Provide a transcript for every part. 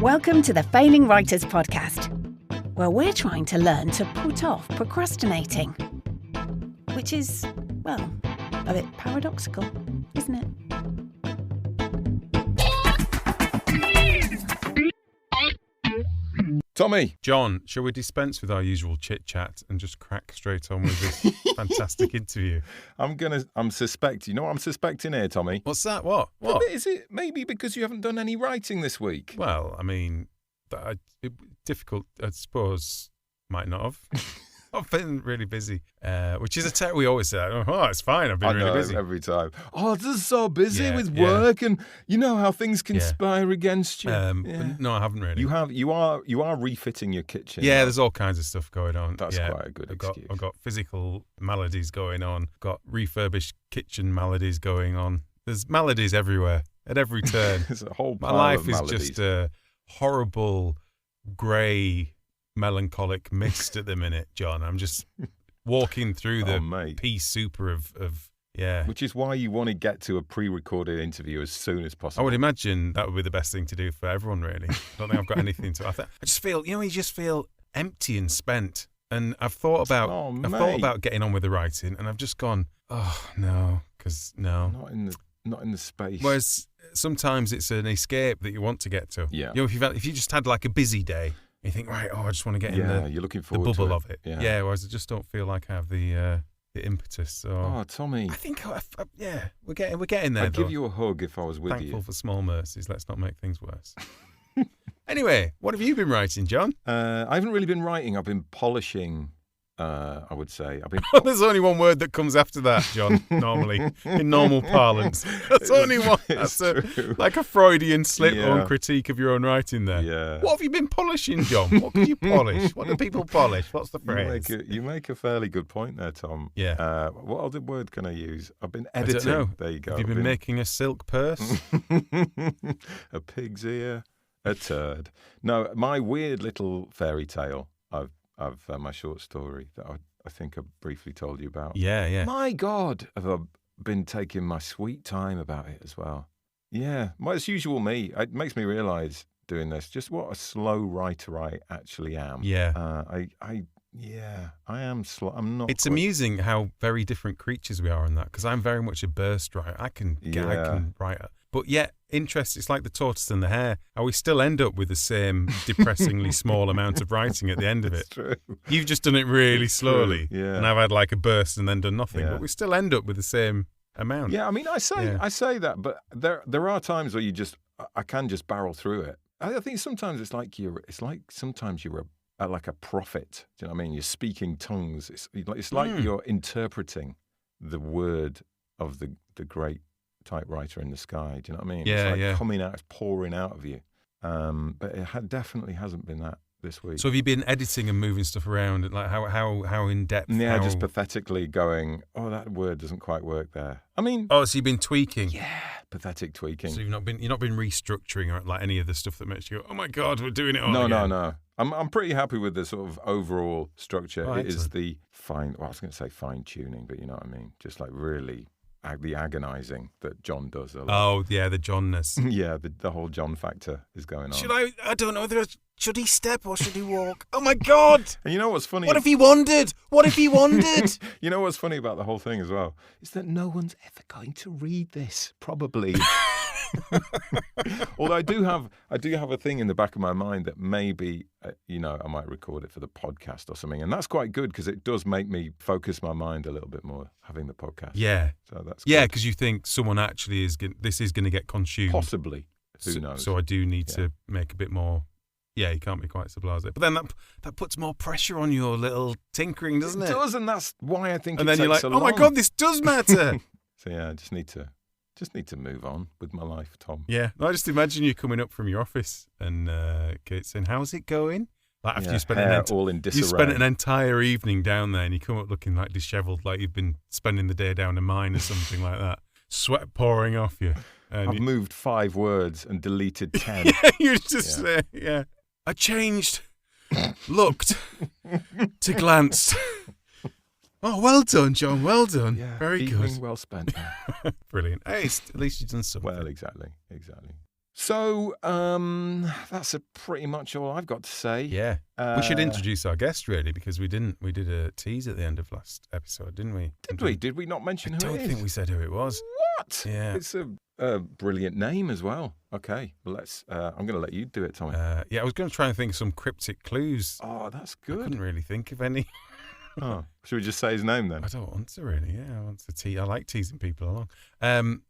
Welcome to the Failing Writers Podcast, where we're trying to learn to put off procrastinating. Which is, well, a bit paradoxical, isn't it? Tommy. John, shall we dispense with our usual chit-chat and just crack straight on with this fantastic interview? I'm suspecting. You know what I'm suspecting here, Tommy? What's that? What? Is it maybe because you haven't done any writing this week? Well, I mean, difficult, I suppose, might not have. I've been really busy, which is we always say, oh, it's fine, I've been really busy. Every time. Oh, just so busy with work, and you know how things conspire against you. But no, I haven't really. You are refitting your kitchen. Yeah, there's all kinds of stuff going on. That's quite a good excuse. I've got physical maladies going on, got refurbished kitchen maladies going on. There's maladies everywhere, at every turn. There's a whole pile My life of is maladies. just a horrible, grey, melancholic mist at the minute, John. I'm just walking through the pea super of. Which is why you want to get to a pre-recorded interview as soon as possible. I would imagine that would be the best thing to do for everyone, really. I don't think I've got anything to. I just feel, you just feel empty and spent. And I've thought about getting on with the writing, and I've just gone, oh no, because no, not in the space. Whereas sometimes it's an escape that you want to get to. Yeah. If you just had like a busy day. You think, right, I just want to get in you're looking the forward bubble to of it. Yeah, whereas I just don't feel like I have the impetus. So Tommy. I think, we're getting there. I'd give you a hug if I was with you. Thankful for small mercies. Let's not make things worse. Anyway, what have you been writing, John? I haven't really been writing. I've been polishing. I would say I've been. There's only one word that comes after that, John. Normally, in normal parlance, that's only one. That's like a Freudian slip on critique of your own writing. There. Yeah. What have you been polishing, John? What can you polish? What do people polish? What's the phrase? You make a fairly good point there, Tom. Yeah. What other word can I use? I've been editing. I don't know. There you go. Have you been making a silk purse? A pig's ear, a turd. No, my weird little fairy tale. I've my short story that I think I briefly told you about. Yeah. My God, have I been taking my sweet time about it as well. Yeah, well, it's usual me. It makes me realise doing this just what a slow writer I actually am. Yeah. I am slow. I'm not. It's amusing how very different creatures we are in that, because I'm very much a burst writer. I can write it. But yet, it's like the tortoise and the hare. How we still end up with the same depressingly small amount of writing at the end of it. It's true. You've just done it really slowly. Yeah. And I've had like a burst and then done nothing. Yeah. But we still end up with the same amount. Yeah, I mean, I say that, but there are times where I can just barrel through it. I think sometimes it's like sometimes you're like a prophet. Do you know what I mean? You're speaking tongues. It's like you're interpreting the word of the great typewriter in the sky. Do you know what I mean? Yeah, it's like coming out, it's pouring out of you. But it definitely hasn't been that this week. So have you been editing and moving stuff around? And like how in depth? Yeah, just pathetically going, oh, that word doesn't quite work there. I mean, so you've been tweaking? Yeah, pathetic tweaking. So you're not been restructuring or like any of the stuff that makes you go, oh my God, we're doing it all again. No. I'm pretty happy with the sort of overall structure. Oh, it is the I was going to say fine tuning, but you know what I mean. Just like really the agonising that John does a lot. Oh, yeah, the Johnness. Yeah, the whole John factor is going on. I don't know whether should he step or should he walk? Oh my God! And you know what's funny? What if he wandered? You know what's funny about the whole thing as well? Is that no one's ever going to read this, probably. Although I do have a thing in the back of my mind that maybe I might record it for the podcast or something, and that's quite good because it does make me focus my mind a little bit more having the podcast. Yeah, so that's because you think someone actually this is going to get consumed, possibly. Who knows? So I do need to make a bit more. Yeah, you can't be quite so blasé. But then that puts more pressure on your little tinkering, doesn't it? It does, and that's why I think. And it then you're takes like, so oh my long. God, this does matter. So yeah, I just need to move on with my life, Tom. Yeah, I just imagine you coming up from your office and Kate saying, "How's it going?" Like after you spent an entire evening down there, and you come up looking like dishevelled, like you've been spending the day down a mine or something like that. Sweat pouring off you. And I've moved 5 words and deleted 10. Yeah, you just I changed, looked, to glanced. Oh, well done, John. Well done. Yeah, very evening good. Well spent. Brilliant. Hey, at least you've done something. Well, exactly. So that's pretty much all I've got to say. Yeah. We should introduce our guest, really, because we didn't. We did a tease at the end of last episode, didn't we? Did we? Did we not mention who it is? I don't think we said who it was. What? Yeah. It's a brilliant name as well. Okay, well, I'm going to let you do it, Tommy. Yeah, I was going to try and think of some cryptic clues. Oh, that's good. I couldn't really think of any. Oh, should we just say his name then? I don't want to really. Yeah, I want to tease. I like teasing people along.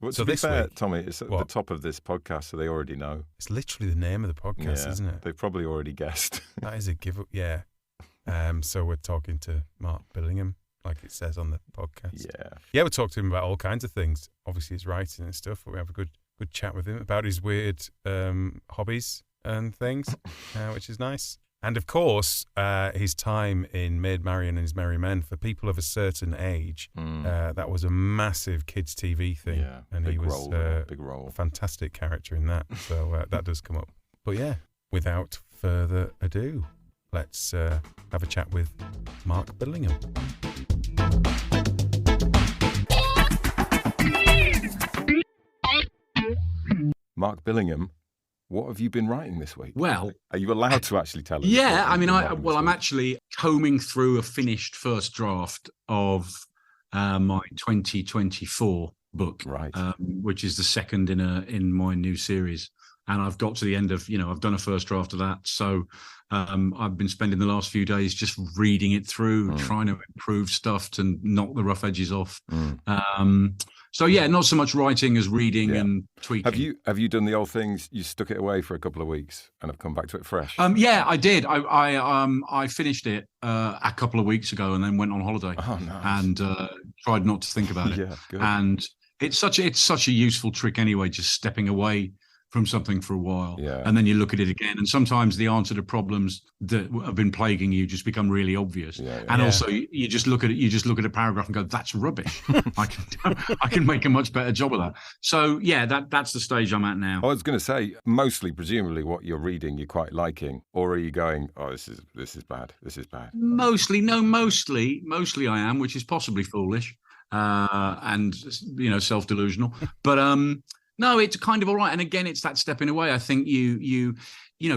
Well, so to be fair, week, Tommy, it's at the top of this podcast, so they already know. It's literally the name of the podcast, isn't it? They've probably already guessed. That is a give up. Yeah. So we're talking to Mark Billingham, like it says on the podcast. Yeah, we talk to him about all kinds of things. Obviously, his writing and stuff. But we have a good chat with him about his weird hobbies and things, which is nice. And of course, his time in Maid Marian and His Merry Men, for people of a certain age, that was a massive kids' TV thing. Yeah, and he was big role. A fantastic character in that. So that does come up. But yeah, without further ado, let's have a chat with Mark Billingham. Mark Billingham, what have you been writing this week? Well, are you allowed to actually tell us? Yeah, I mean, I'm actually combing through a finished first draft of my 2024 book, right? Which is the second in my new series, and I've got to the end of, I've done a first draft of that, so I've been spending the last few days just reading it through, trying to improve stuff to knock the rough edges off. So yeah, not so much writing as reading and tweaking. Have you done the old things? You stuck it away for a couple of weeks and have come back to it fresh. Yeah, I did. I finished it a couple of weeks ago and then went on holiday. Oh, nice. And tried not to think about it. Yeah, good. And it's such a useful trick anyway, just stepping away from something for a while, and then you look at it again, and sometimes the answer to problems that have been plaguing you just become really obvious. Also you just look at it, a paragraph and go, that's rubbish. I can make a much better job of that. So yeah, that's the stage I'm at now. I was going to say, mostly presumably what you're reading you're quite liking, or are you going, oh, this is bad, this is bad? Mostly I am, which is possibly foolish and self-delusional, but no, it's kind of all right. And again, it's that stepping away. I think you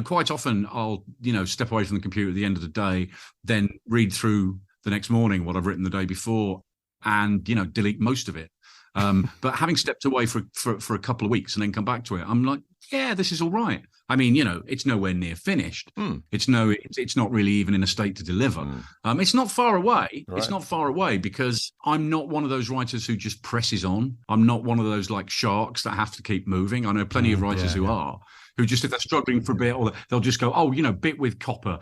quite often I'll, step away from the computer at the end of the day, then read through the next morning what I've written the day before and, delete most of it. But having stepped away for a couple of weeks and then come back to it, I'm like, yeah, this is all right. I mean, it's nowhere near finished. It's not really even in a state to deliver. It's not far away. Right. It's not far away because I'm not one of those writers who just presses on. I'm not one of those like sharks that have to keep moving. I know plenty of writers who are. Who just, if they're struggling for a bit, or they'll just go, bit with copper,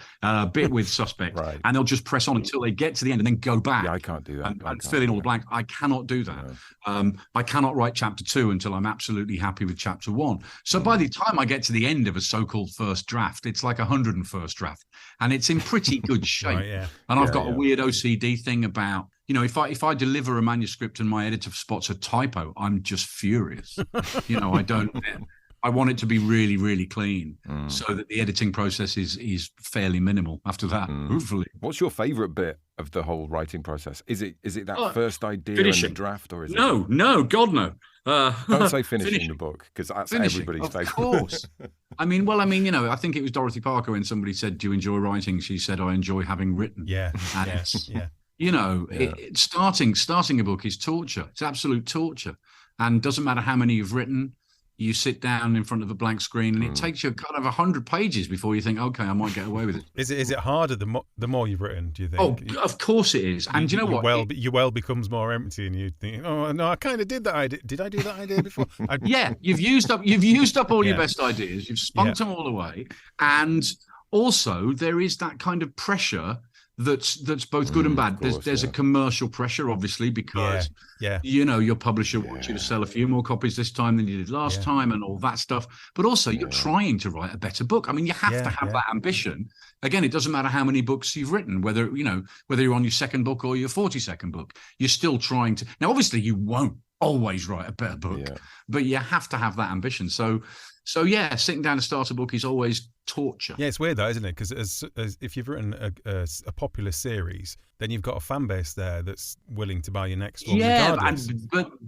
bit with suspect, right. And they'll just press on until they get to the end and then go back. Yeah, I can't do that. And fill in all the blanks. I cannot do that. No. I cannot write chapter 2 until I'm absolutely happy with chapter 1. So by the time I get to the end of a so-called first draft, it's like 101st draft, and it's in pretty good shape. Right, and I've got a weird OCD thing about, if I deliver a manuscript and my editor spots a typo, I'm just furious. I want it to be really, really clean so that the editing process is fairly minimal after that, hopefully. What's your favourite bit of the whole writing process? Is it that first idea finishing. in the draft, or is it? No, God, no. Don't say finishing the book, because that's everybody's favourite. Of course. I think it was Dorothy Parker when somebody said, do you enjoy writing? She said, I enjoy having written. Yeah, starting a book is torture. It's absolute torture. And doesn't matter how many you've written, you sit down in front of a blank screen and it takes you kind of 100 pages before you think, okay, I might get away with it. Is it harder the more you've written, do you think? Oh, of course it is. And your well becomes more empty and you think, oh, no, I kind of did that idea. Did I do that idea before? Yeah, you've used up all your best ideas. You've spunked them all away. And also there is that kind of pressure that's both good and bad. There's a commercial pressure, obviously, because your publisher wants you to sell a few more copies this time than you did last time, and all that stuff. But also, you're trying to write a better book. I mean, you have to have that ambition. Again, it doesn't matter how many books you've written, whether you're on your second book or your 42nd book. You're still trying to. Now, obviously, you won't always write a better book, but you have to have that ambition. So So yeah, sitting down to start a book is always torture. Yeah, it's weird though, isn't it? Because as if you've written a popular series, then you've got a fan base there that's willing to buy your next one. Yeah, regardless.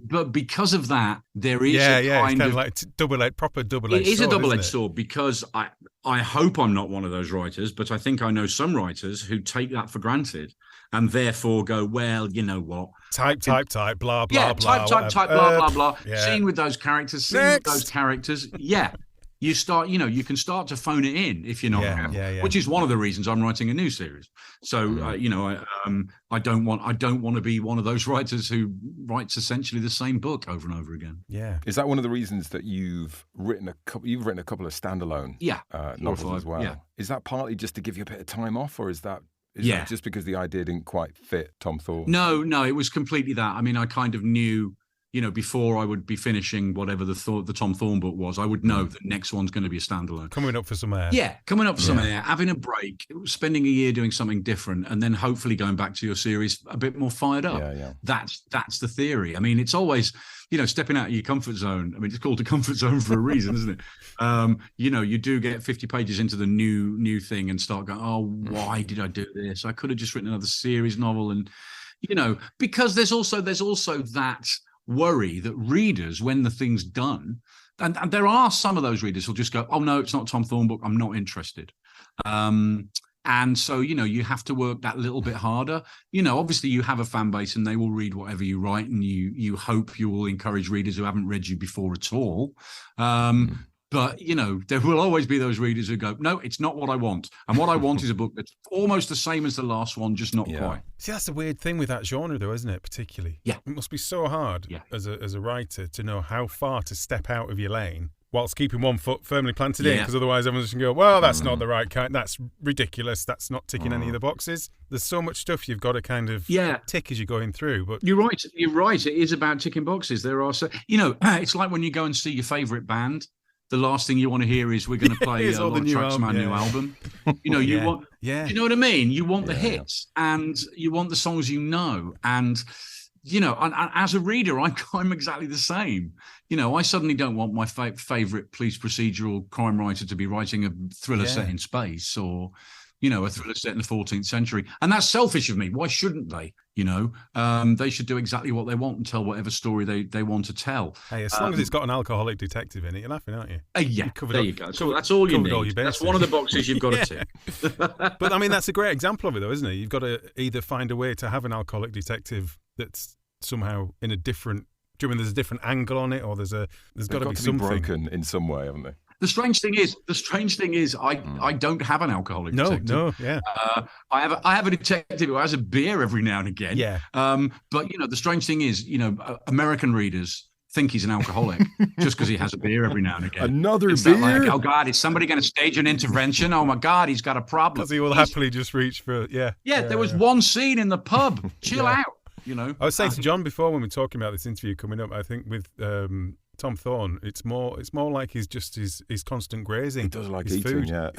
but because of that, there is it's kind of like proper double-edged sword. It is a double-edged sword, because I hope I'm not one of those writers, but I think I know some writers who take that for granted and therefore go, well, you know what? Type, blah, blah, yeah, blah. Type, blah, blah. Scene with those characters, Yeah. You start, you can start to phone it in if you're not careful, which is one of the reasons I'm writing a new series. So, I don't want to be one of those writers who writes essentially the same book over and over again. Yeah. Is that one of the reasons that you've written a couple of standalone novels as well? Yeah. Is that partly just to give you a bit of time off, or is that just because the idea didn't quite fit Tom Thorne? No, it was completely that. I mean, I kind of knew, before I would be finishing whatever the Tom Thorne book was, I would know the next one's going to be a standalone. Coming up for some air. Yeah, coming up for some air, having a break, spending a year doing something different, and then hopefully going back to your series a bit more fired up. Yeah. That's the theory. I mean, it's always, stepping out of your comfort zone. I mean, it's called a comfort zone for a reason, isn't it? You do get 50 pages into the new thing and start going, oh, why did I do this? I could have just written another series novel. And, because there's also that worry that readers, when the thing's done, and there are some of those readers who'll just go, oh no, it's not a Tom Thorne book, I'm not interested. And so, you have to work that little bit harder. Obviously you have a fan base and they will read whatever you write, and you hope you will encourage readers who haven't read you before at all. But, there will always be those readers who go, no, it's not what I want. And what I want is a book that's almost the same as the last one, just not quite. See, that's the weird thing with that genre, though, isn't it, particularly? Yeah. It must be so hard as a writer to know how far to step out of your lane whilst keeping one foot firmly planted in, because otherwise everyone's just going to go, well, that's not the right kind. That's ridiculous. That's not ticking any of the boxes. There's so much stuff you've got to kind of tick as you're going through. But You're right. It is about ticking boxes. There are it's like when you go and see your favourite band. The last thing you want to hear is we're going to play a lot of tracks from our new album. You want, you know what I mean? You want the hits, and you want the songs and and as a reader, I'm exactly the same. I suddenly don't want my favourite police procedural crime writer to be writing a thriller set in space, or a thriller set in the 14th century. And that's selfish of me. Why shouldn't they? They should do exactly what they want and tell whatever story they want to tell. Hey, as long as it's got an alcoholic detective in it, you're laughing, aren't you? There you go. So that's all you need. That's one of the boxes you've got to tick. But I mean, that's a great example of it, though, isn't it? You've got to either find a way to have an alcoholic detective that's somehow in a different... Do you mean there's a different angle on it, or there's got to be something broken in some way, haven't they? The strange thing is, I don't have an alcoholic detective. No, yeah. I have a detective who has a beer every now and again. Yeah. But the strange thing is, American readers think he's an alcoholic just because he has a beer every now and again. Another beer. Like, oh God, is somebody going to stage an intervention? Oh my God, he's got a problem. Because he will happily just reach for There was one scene in the pub. Chill out. I was saying to John before when we were talking about this interview coming up, I think with Tom Thorne, it's more like he's just his constant grazing. He does like his eating, food.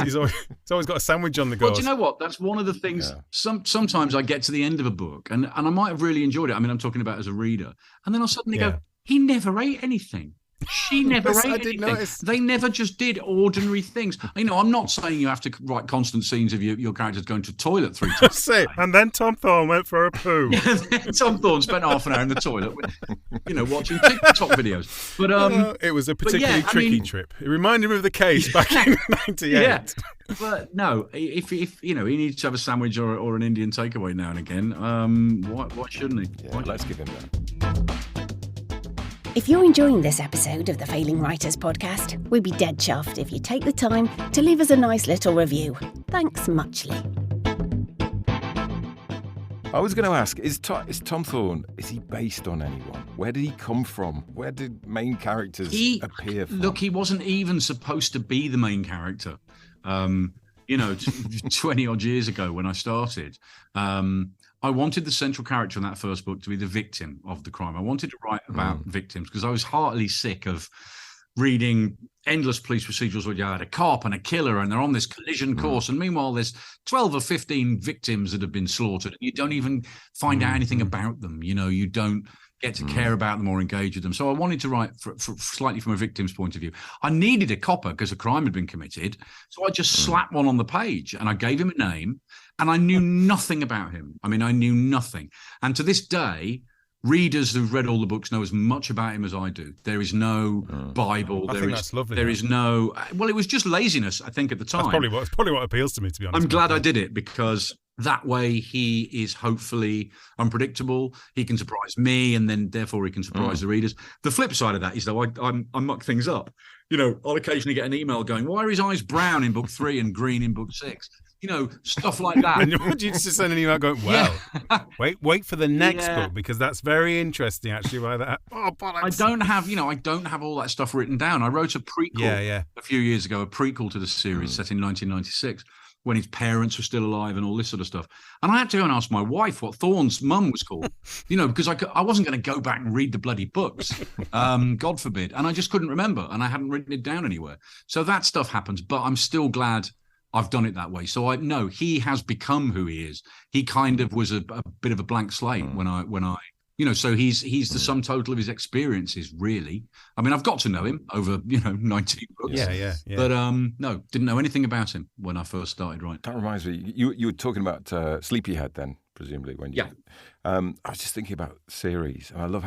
He's always got a sandwich on the go. Well, do you know what? That's one of the things. Yeah. Sometimes I get to the end of a book and I might have really enjoyed it. I mean, I'm talking about as a reader, and then I'll suddenly go, he never ate anything. She never ate anything. They never just did ordinary things. I'm not saying you have to write constant scenes of your characters going to the toilet 3 times. And then Tom Thorne went for a poo. Tom Thorne spent half an hour in the toilet, watching TikTok videos. But it was a particularly tricky trip. It reminded me of the case back in '98. Yeah, but no, if he needs to have a sandwich or an Indian takeaway now and again, why shouldn't he? Yeah, let's give him that. If you're enjoying this episode of the Failing Writers podcast, we'd be dead chuffed if you take the time to leave us a nice little review. Thanks muchly. I was going to ask, is Tom Thorne, is he based on anyone? Where did he come from? Where did main characters appear from? Look, he wasn't even supposed to be the main character. 20 odd years ago when I started, I wanted the central character in that first book to be the victim of the crime. I wanted to write about victims because I was heartily sick of reading endless police procedurals where you had a cop and a killer and they're on this collision course. And meanwhile, there's 12 or 15 victims that have been slaughtered. You don't even find out anything about them. You don't get to care about them or engage with them. So I wanted to write for slightly from a victim's point of view. I needed a copper because a crime had been committed. So I just slapped one on the page and I gave him a name, and I knew nothing about him. I mean, I knew nothing. And to this day, readers who've read all the books know as much about him as I do. There is no Bible. I think that's lovely. There is no. Well, it was just laziness, I think, at the time. That's probably what appeals to me, to be honest. I'm glad I did it, because that way he is hopefully unpredictable. He can surprise me, and then therefore he can surprise the readers. The flip side of that is, though, I muck things up. You know, I'll occasionally get an email going, "Why are his eyes brown in book 3 and green in book 6?" You know, stuff like that. And you just send an email going, "Well, wait for the next book, because that's very interesting, actually." By that, I don't have all that stuff written down. I wrote a prequel a few years ago, a prequel to the series set in 1996, when his parents were still alive and all this sort of stuff. And I had to go and ask my wife what Thorne's mum was called, you know, because I wasn't going to go back and read the bloody books, God forbid. And I just couldn't remember, and I hadn't written it down anywhere. So that stuff happens, but I'm still glad I've done it that way. So I know he has become who he is. He kind of was a bit of a blank slate when I, you know, so he's the sum total of his experiences, really. I mean, I've got to know him over, 19 books. Yeah. But no, didn't know anything about him when I first started writing. That reminds me, you were talking about Sleepyhead then, presumably, when you. Yeah. I was just thinking about series, and I love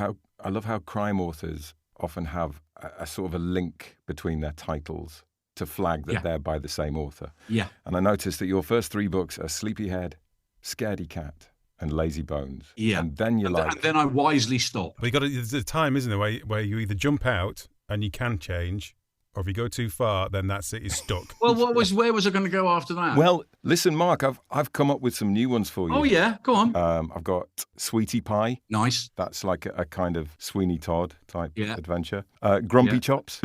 how crime authors often have a sort of a link between their titles to flag that they're by the same author. Yeah. And I noticed that your first 3 books are Sleepyhead, Scaredy Cat, and Lazy Bones. Yeah. And then and then I wisely stopped. But there's a time, isn't there, where you either jump out and you can change, or if you go too far, then that's it, you're stuck. Well, where was I going to go after that? Well, listen, Mark, I've come up with some new ones for you. Oh, yeah, go on. I've got Sweetie Pie. Nice. That's like a kind of Sweeney Todd type adventure. Grumpy Chops.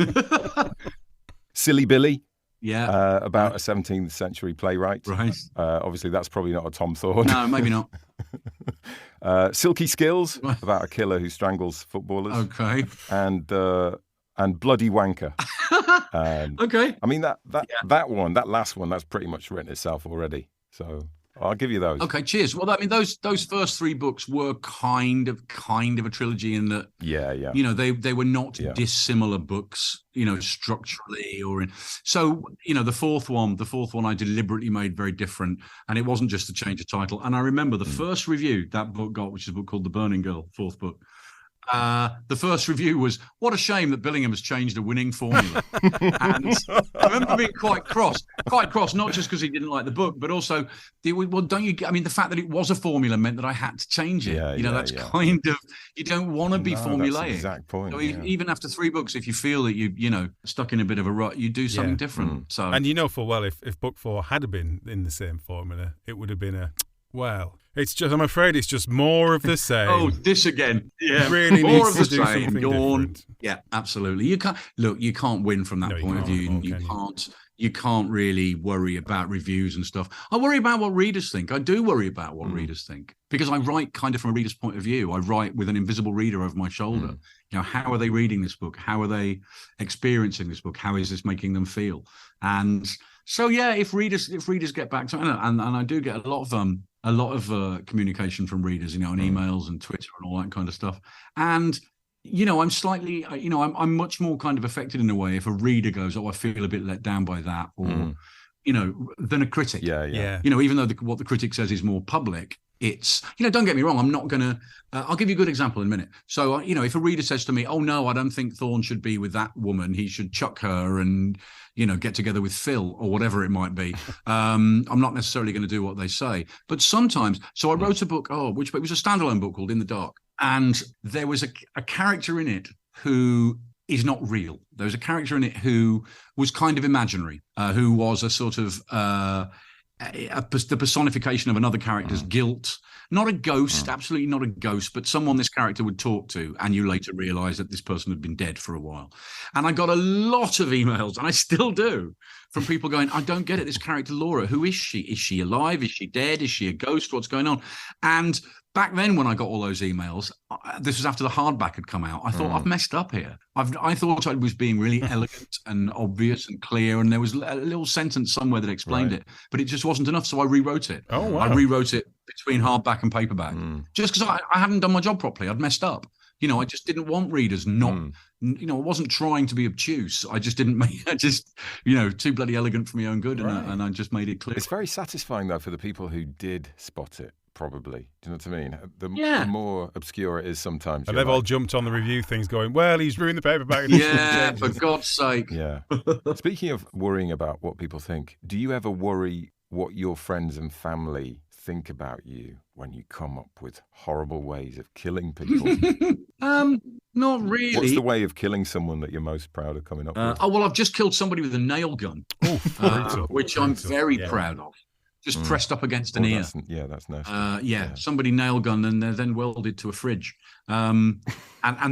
Silly Billy. Yeah. About a 17th century playwright. Right. Obviously, that's probably not a Tom Thorne. No, maybe not. Silky Skills, about a killer who strangles footballers. Okay. And Bloody Wanker. Okay. I mean, that last one, that's pretty much written itself already. So I'll give you those. Okay, cheers. Well, I mean, those first 3 books were kind of a trilogy in that. Yeah. You know, they were not dissimilar books, structurally or in. So, the fourth one I deliberately made very different, and it wasn't just a change of title. And I remember the first review that book got, which is a book called The Burning Girl, 4th book. The first review was, "What a shame that Billingham has changed a winning formula." And I remember being quite cross, not just because he didn't like the book, but also, the fact that it was a formula meant that I had to change it. That's kind of, you don't want to be formulaic. That's the exact point. So even after 3 books, if you feel that you stuck in a bit of a rut, you do something different. So, and full well, if book 4 had been in the same formula, it would have been I'm afraid it's just more of the same. Oh, this again. Yeah. Really more needs of the to do same. something Yawn. different. Yeah, absolutely. You can't win from that point of view. You can't really worry about reviews and stuff. I worry about what readers think. I do worry about what readers think, because I write kind of from a reader's point of view. I write with an invisible reader over my shoulder. How are they reading this book? How are they experiencing this book? How is this making them feel? And so, if readers get back to, and I do get a lot of communication from readers, on emails and Twitter and all that kind of stuff. And, I'm slightly, I'm much more kind of affected in a way if a reader goes, "Oh, I feel a bit let down by that," or, than a critic. Yeah. Even though what the critic says is more public, it's, don't get me wrong, I'm not going to, I'll give you a good example in a minute. So, if a reader says to me, "Oh, no, I don't think Thorne should be with that woman. He should chuck her and, get together with Phil," or whatever it might be. I'm not necessarily going to do what they say. But sometimes, so I wrote a book, it was a standalone book called In the Dark. And there was a character in it who is not real. There was a character in it who was kind of imaginary, who was a sort of the personification of another character's guilt. Not a ghost, absolutely not a ghost, but someone this character would talk to, and you later realise that this person had been dead for a while. And I got a lot of emails, and I still do, from people going, "I don't get it, this character Laura, who is she? Is she alive? Is she dead? Is she a ghost? What's going on?" And back then, when I got all those emails, this was after the hardback had come out, I thought, I've messed up here. I thought I was being really elegant and obvious and clear, and there was a little sentence somewhere that explained it, but it just wasn't enough, so I rewrote it. Oh, wow. I rewrote it between hardback and paperback, just because I hadn't done my job properly. I'd messed up. I just didn't want readers not. I wasn't trying to be obtuse. I just didn't make. Too bloody elegant for my own good, and I just made it clear. It's very satisfying though for the people who did spot it. Probably. Do you know what I mean? The more obscure it is sometimes. And they've all jumped on the review things going, well, he's ruined the paperback. Yeah, for God's sake. Yeah. Speaking of worrying about what people think, do you ever worry what your friends and family think about you when you come up with horrible ways of killing people? Not really. What's the way of killing someone that you're most proud of coming up with? I've just killed somebody with a nail gun, which I'm very proud of. Just pressed up against an ear. That's nasty. Somebody nail gunned and they're then welded to a fridge. And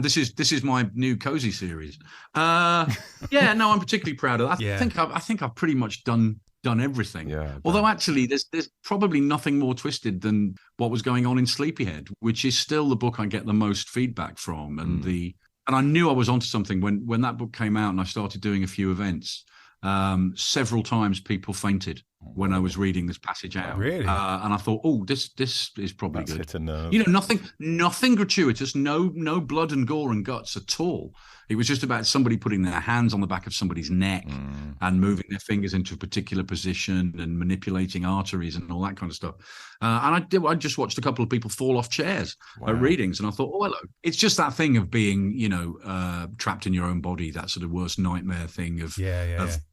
this is my new cozy series. I'm particularly proud of that. I think I've pretty much done everything. Yeah. Although actually, there's probably nothing more twisted than what was going on in Sleepyhead, which is still the book I get the most feedback from. And I knew I was onto something when that book came out and I started doing a few events. Several times people fainted when I was reading this passage out. Really? And I thought, this is probably good. Hit a nerve. Nothing gratuitous, no blood and gore and guts at all. It was just about somebody putting their hands on the back of somebody's neck and moving their fingers into a particular position and manipulating arteries and all that kind of stuff. And I just watched a couple of people fall off chairs at readings, and I thought, hello. It's just that thing of being, trapped in your own body, that sort of worst nightmare thing of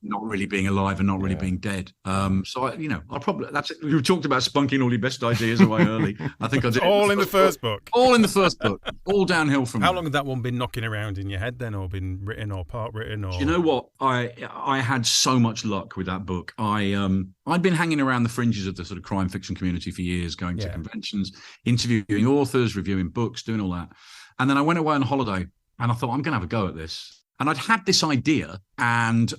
not really being alive and not really being dead. I probably we talked about spunking all your best ideas away early. I think I did. All in the first book. All in the first book. All downhill from. How long had that one been knocking around in your head then, or been written or part written? Or you know what? I had so much luck with that book. I'd been hanging around the fringes of the sort of crime fiction community for years, going to conventions, interviewing authors, reviewing books, doing all that. And then I went away on holiday, and I thought, I'm going to have a go at this. And I'd had this idea, and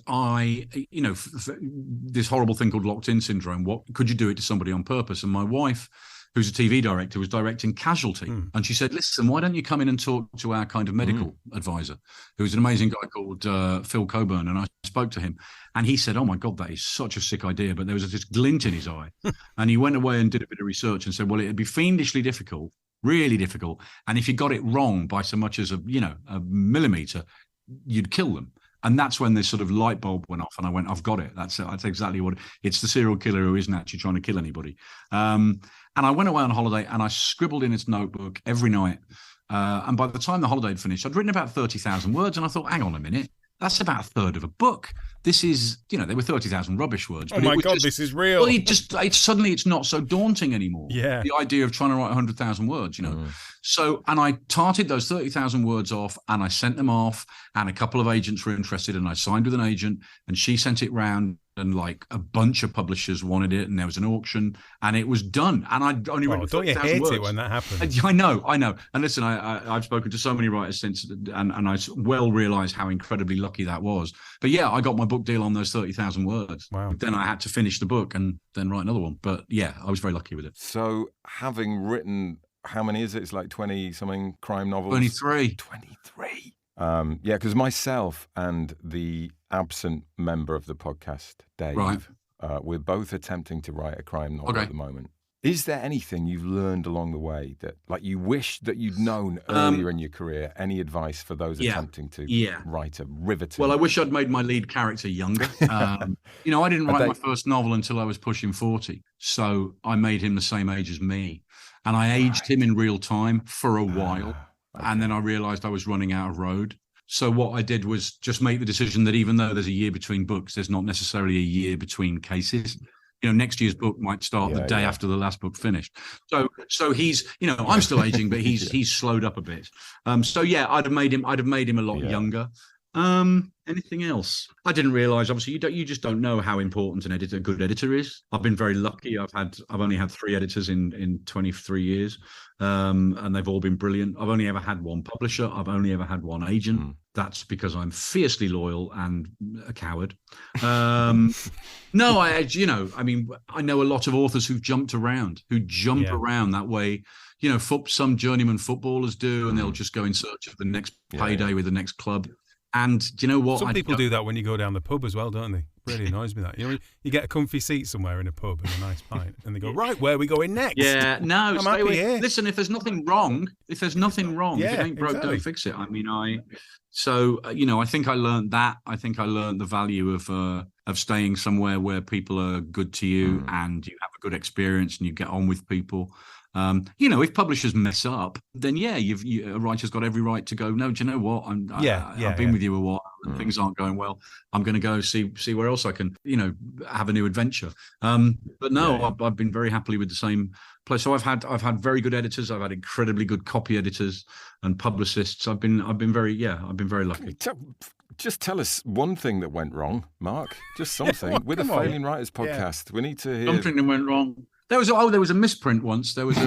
this horrible thing called locked-in syndrome. What could you do it to somebody on purpose? And my wife, who's a TV director, was directing Casualty. And she said, listen, why don't you come in and talk to our kind of medical advisor, who's an amazing guy called Phil Coburn. And I spoke to him, and he said, oh my God, that is such a sick idea. But there was this glint in his eye. And he went away and did a bit of research and said, well, it'd be fiendishly difficult, really difficult. And if you got it wrong by so much as a millimeter, you'd kill them. And that's when this sort of light bulb went off, and I went, I've got it. That's exactly what it's the serial killer who isn't actually trying to kill anybody. And I went away on holiday, and I scribbled in its notebook every night. And by the time the holiday had finished, I'd written about 30,000 words, and I thought, hang on a minute, that's about a third of a book. This is, there were 30,000 rubbish words. But this is real. Well, suddenly it's not so daunting anymore. Yeah. The idea of trying to write 100,000 words, So, and I tarted those 30,000 words off, and I sent them off, and a couple of agents were interested, and I signed with an agent, and she sent it round, and like a bunch of publishers wanted it, and there was an auction, and it was done. And I'd only written 30,000 words. Don't you hate it when that happens? I know. And listen, I've spoken to so many writers since, and I well realised how incredibly lucky that was. But yeah, I got my book deal on those 30,000 words. Wow. Then I had to finish the book and then write another one. But yeah, I was very lucky with it. So having written, how many is it? It's like 20-something crime novels? 23. 23. Because myself and the absent member of the podcast, Dave, we're both attempting to write a crime novel at the moment. Is there anything you've learned along the way that, like, you wish that you'd known earlier in your career? Any advice for those attempting to write a riveting? Well, I wish I'd made my lead character younger. I didn't write my first novel until I was pushing 40. So I made him the same age as me. And I aged him in real time for a while. And then I realized I was running out of road. So what I did was just make the decision that even though there's a year between books, there's not necessarily a year between cases. Next year's book might start the day after the last book finished. So he's, I'm still aging, but he's slowed up a bit. I'd have made him a lot younger. Anything else? I didn't realize, obviously, you just don't know how important a good editor is. I've been very lucky. I've only had 3 editors in 23 years. And they've all been brilliant. I've only ever had one publisher. I've only ever had one agent. That's because I'm fiercely loyal and a coward. I know a lot of authors who jump around that way. Some journeyman footballers do, and they'll just go in search of the next payday with the next club. And do you know what? Some people do that when you go down the pub as well, don't they? Really annoys me that. You know, you get a comfy seat somewhere in a pub and a nice pint, and they go, right, where are we going next? Yeah, no, stay away. Here. Listen, if there's nothing wrong, if it ain't broke, don't fix it. I mean, I think I learned that. I think I learned the value of staying somewhere where people are good to you and you have a good experience and you get on with people. If publishers mess up, then a writer's got every right to go, no, do you know what? I've been with you a while and things aren't going well. I'm going to go see where else I can, have a new adventure. But no, I've been very happily with the same place. So I've had very good editors. I've had incredibly good copy editors and publicists. I've been very lucky. Just tell us one thing that went wrong, Mark. Just something with a Failing Writers podcast. We need to hear something that went wrong. There was a misprint once. There was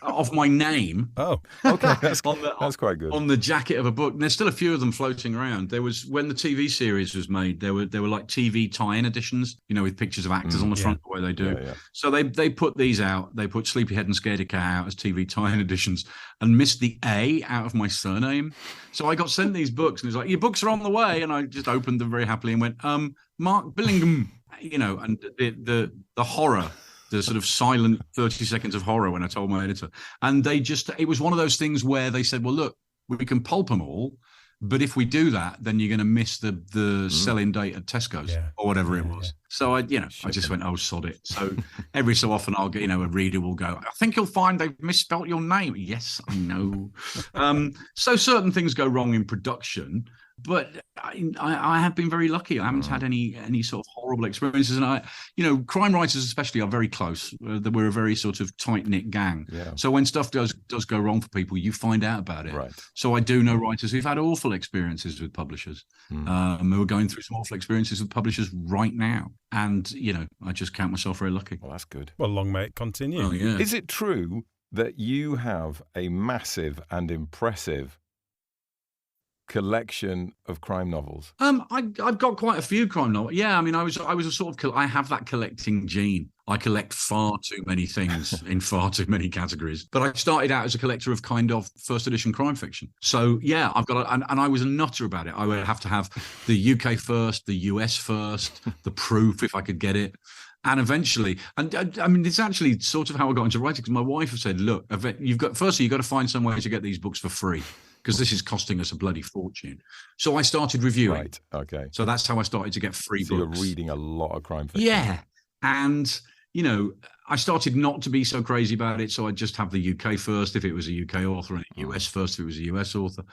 of my name. Oh, okay, that's quite good. On the jacket of a book. And there's still a few of them floating around. There was, when the TV series was made, there were like TV tie-in editions, with pictures of actors on the front, the way they do. Yeah. So they put these out. They put Sleepyhead and Scaredy Cat out as TV tie-in editions and missed the A out of my surname. So I got sent these books and it was like, your books are on the way, and I just opened them very happily and went, Mark Billingham, and the horror. The sort of silent 30 seconds of horror when I told my editor. And it was one of those things where they said, well, look, we can pulp them all, but if we do that, then you're going to miss the sell-in date at Tesco's or whatever it was. Yeah. So I just went, oh, sod it. So every so often I'll get, a reader will go, I think you'll find they've misspelt your name. Yes, I know. So certain things go wrong in production, but I have been very lucky. I haven't had any sort of horrible experiences. And crime writers especially are very close. We're a very sort of tight-knit gang. Yeah. So when stuff does go wrong for people, you find out about it. Right. So I do know writers who've had awful experiences with publishers. Who are going through some awful experiences with publishers right now. And, I just count myself very lucky. Well, that's good. Well, long may it continue. Oh, yeah. Is it true that you have a massive and impressive collection of crime novels? I've got quite a few crime novels. Yeah, I mean, I was a sort of, I have that collecting gene. I collect far too many things in far too many categories. But I started out as a collector of kind of first edition crime fiction. So yeah, I've got, and I was a nutter about it. I would have to have the UK first, the US first, the proof if I could get it. And eventually, and I mean, it's actually sort of how I got into writing, because my wife has said, look, you've got to find some way to get these books for free, because this is costing us a bloody fortune. So I started reviewing. Right, okay. So that's how I started to get free books. You're reading a lot of crime fiction. Yeah. And, I started not to be so crazy about it. So I'd just have the UK first if it was a UK author, and the US first if it was a US author.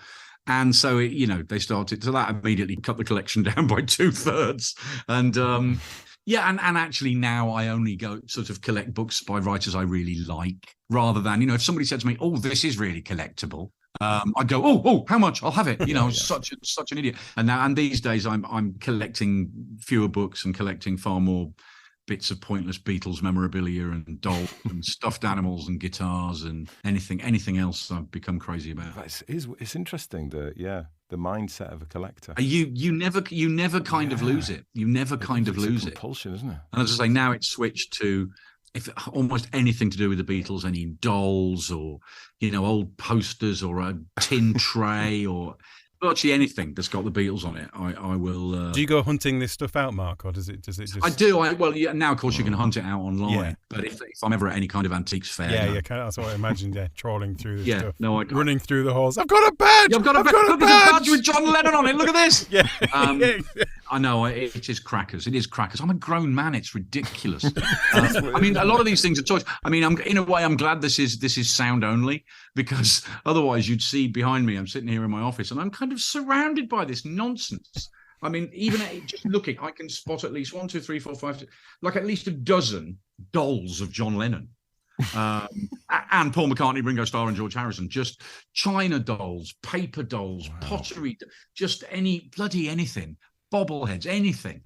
And so, they started, so that immediately cut the collection down by 2/3. And, and actually now I only go sort of collect books by writers I really like, rather than, if somebody said to me, oh, this is really collectible, I'd go, oh, how much? I'll have it. Such an idiot. And these days I'm collecting fewer books and collecting far more bits of pointless Beatles memorabilia and dolls and stuffed animals and guitars and anything else I've become crazy about. It's interesting, the mindset of a collector. You never kind of lose it. You never kind of lose it. It's a compulsion, isn't it? And as I say, now it's switched to almost anything to do with the Beatles, any dolls or, old posters or a tin tray or virtually anything that's got the Beatles on it, I will. Do you go hunting this stuff out, Mark, or does it just? I do. Now of course you can hunt it out online. Yeah. But if I'm ever at any kind of antiques fair, that's what I imagined. Yeah, trawling through this stuff. No, running through the halls. I've got a badge. I've got a badge with John Lennon on it. Look at this. Yeah. I know it is crackers. It is crackers. I'm a grown man. It's ridiculous. I mean, a lot of these things are choice. I mean, in a way, I'm glad this is sound only, because otherwise you'd see behind me. I'm sitting here in my office and I'm kind of surrounded by this nonsense. I mean, even just looking, I can spot at least 1, 2, 3, 4, 5, 6, like at least a dozen dolls of John Lennon. And Paul McCartney, Ringo Starr and George Harrison, just china dolls, paper dolls, pottery, just anything, bobbleheads, anything,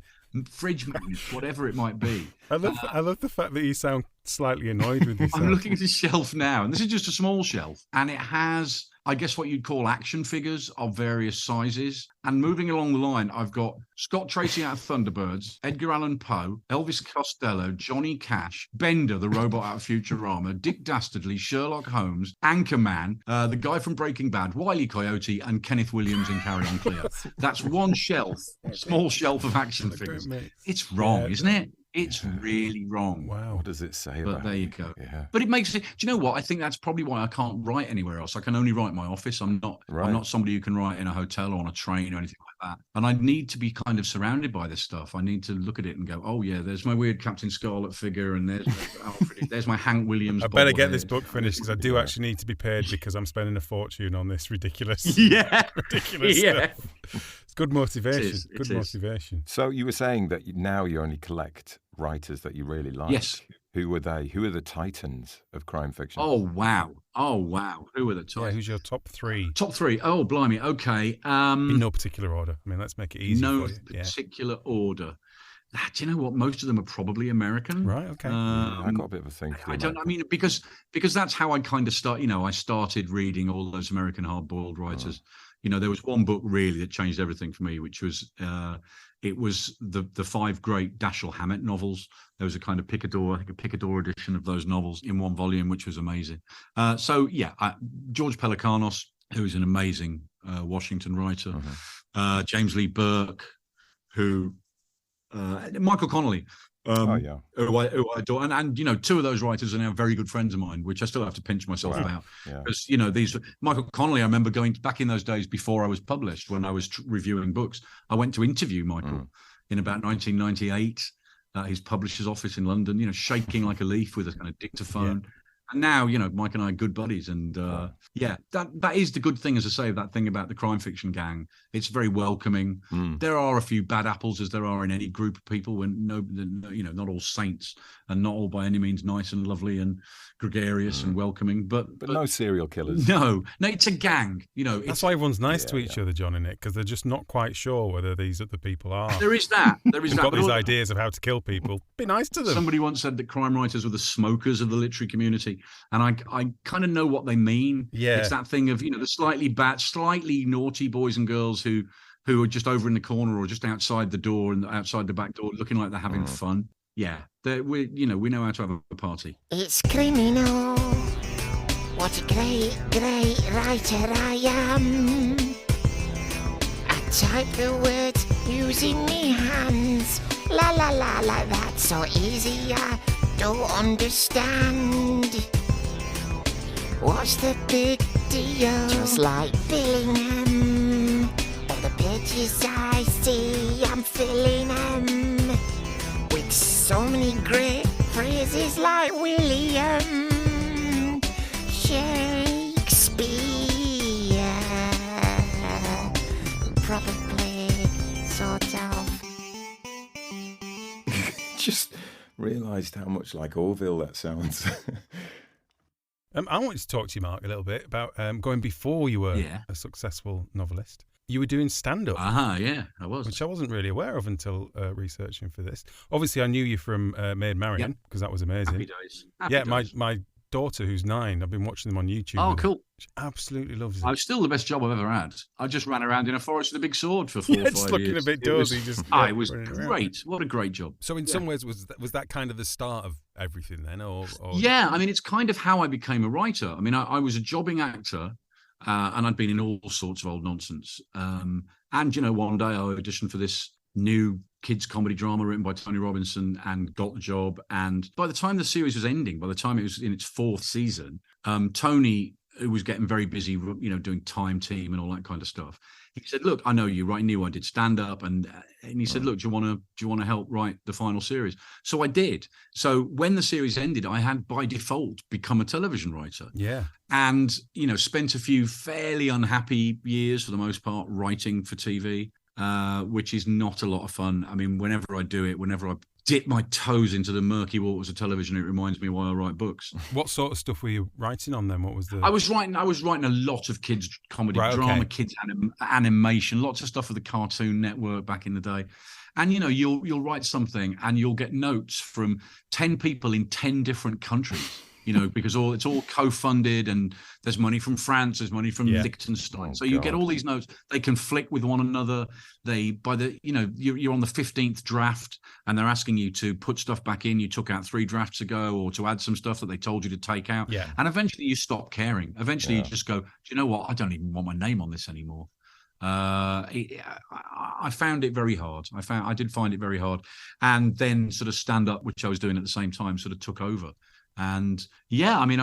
fridge magnets, whatever it might be. I love the fact that you sound slightly annoyed with yourself. I'm looking at the shelf now, and this is just a small shelf, and it has, I guess what you'd call action figures of various sizes. And moving along the line, I've got Scott Tracy out of Thunderbirds, Edgar Allan Poe, Elvis Costello, Johnny Cash, Bender, the robot out of Futurama, Dick Dastardly, Sherlock Holmes, Anchorman, the guy from Breaking Bad, Wile E. Coyote, and Kenneth Williams in Carry On Cleo. That's one shelf, small shelf of action figures. It's wrong, isn't it? It's really wrong. Wow. What does it say about But there you go. Yeah. But it makes it, do you know what? I think that's probably why I can't write anywhere else. I can only write in my office. I'm not somebody who can write in a hotel or on a train or anything like that. And I need to be kind of surrounded by this stuff. I need to look at it and go, oh yeah, there's my weird Captain Scarlet figure, and there's Alfred, there's my Hank Williams. I better get this book finished because I do actually need to be paid because I'm spending a fortune on this ridiculous ridiculous stuff. It's good motivation. Good motivation. So you were saying that now you only collect writers that you really like. Yes. Who were they? Who are the titans of crime fiction? Oh wow. Who are the titans? Yeah, who's your top three? Top three. Oh blimey. Okay. In no particular order. I mean, let's make it easy. No for you. particular order. Do you know what? Most of them are probably American. Right. Okay. I got a bit of a thing. I don't. I mean, because that's how I kind of start. You know, I started reading all those American hard-boiled writers. You know, there was one book really that changed everything for me, which was it was the 5 great Dashiell Hammett novels. There was a kind of Picador edition of those novels in one volume, which was amazing. George Pelecanos, who is an amazing Washington writer, James Lee Burke, who Michael Connolly. Who I adore, and you know, 2 of those writers are now very good friends of mine, which I still have to pinch myself about, because you know, these Michael Connolly. I remember going back in those days before I was published, when I was reviewing books. I went to interview Michael in about 1998 at his publisher's office in London. You know, shaking like a leaf with a kind of dictaphone. Yeah. And now, you know, Mike and I are good buddies, and that is the good thing, as I say, that thing about the crime fiction gang. It's very welcoming. There are a few bad apples, as there are in any group of people, when not all saints, and not all by any means nice and lovely and gregarious and welcoming, but no serial killers. No, it's a gang. You know, that's why everyone's nice to each other, John, in it, because they're just not quite sure whether these other people are. There is that. They've got these ideas of how to kill people. Be nice to them. Somebody once said that crime writers were the smokers of the literary community. And I kind of know what they mean. Yeah. It's that thing of, you know, the slightly bad, slightly naughty boys and girls who are just over in the corner or just outside the door and outside the back door looking like they're having fun. Yeah. We know how to have a party. It's criminal. What a great, great writer I am. I type the words using me hands. La la la la, that's so easy. I don't understand. What's the big deal? Just like Billingham. All the pages I see, I'm filling them with so many great phrases like William Shakespeare. Probably, sort of. Just realised how much like Orville that sounds. I wanted to talk to you, Mark, a little bit about going before you were a successful novelist. You were doing stand-up. Yeah, I was. Which I wasn't really aware of until researching for this. Obviously, I knew you from Maid Marian, because that was amazing. Happy days. My daughter, who's 9, I've been watching them on YouTube. Oh, cool. She absolutely loves it. I was still the best job I've ever had. I just ran around in a forest with a big sword for 4 or 5 years. Just looking a bit dozy. It was great. What a great job. So in some ways, was that kind of the start of everything then? Or... Yeah, I mean, it's kind of how I became a writer. I mean, I was a jobbing actor, and I'd been in all sorts of old nonsense. And, you know, one day I auditioned for this new kids comedy drama written by Tony Robinson and got the job. And by the time the series was ending, by the time it was in its 4th season, Tony, who was getting very busy, you know, doing Time Team and all that kind of stuff, he said, "Look, I know you, right? I knew I did stand up," and he said, "Look, do you want to help write the final series?" So I did. So when the series ended, I had by default become a television writer. Yeah. And, you know, spent a few fairly unhappy years for the most part writing for TV. Which is not a lot of fun. I mean, whenever I do it, whenever I dip my toes into the murky waters of television, it reminds me why I write books. What sort of stuff were you writing on then? What was the? I was writing a lot of kids comedy, drama, kids animation, lots of stuff for the Cartoon Network back in the day. And you know, you'll write something and you'll get notes from 10 people in 10 different countries. because it's all co-funded, and there's money from France, there's money from Liechtenstein. So you get all these notes. They conflict with one another. You're on the 15th draft, and they're asking you to put stuff back in you took out 3 drafts ago, or to add some stuff that they told you to take out. Yeah. And eventually you stop caring. Eventually you just go, do you know what? I don't even want my name on this anymore. I found it very hard. I did find it very hard. And then sort of stand up, which I was doing at the same time, sort of took over. And I mean,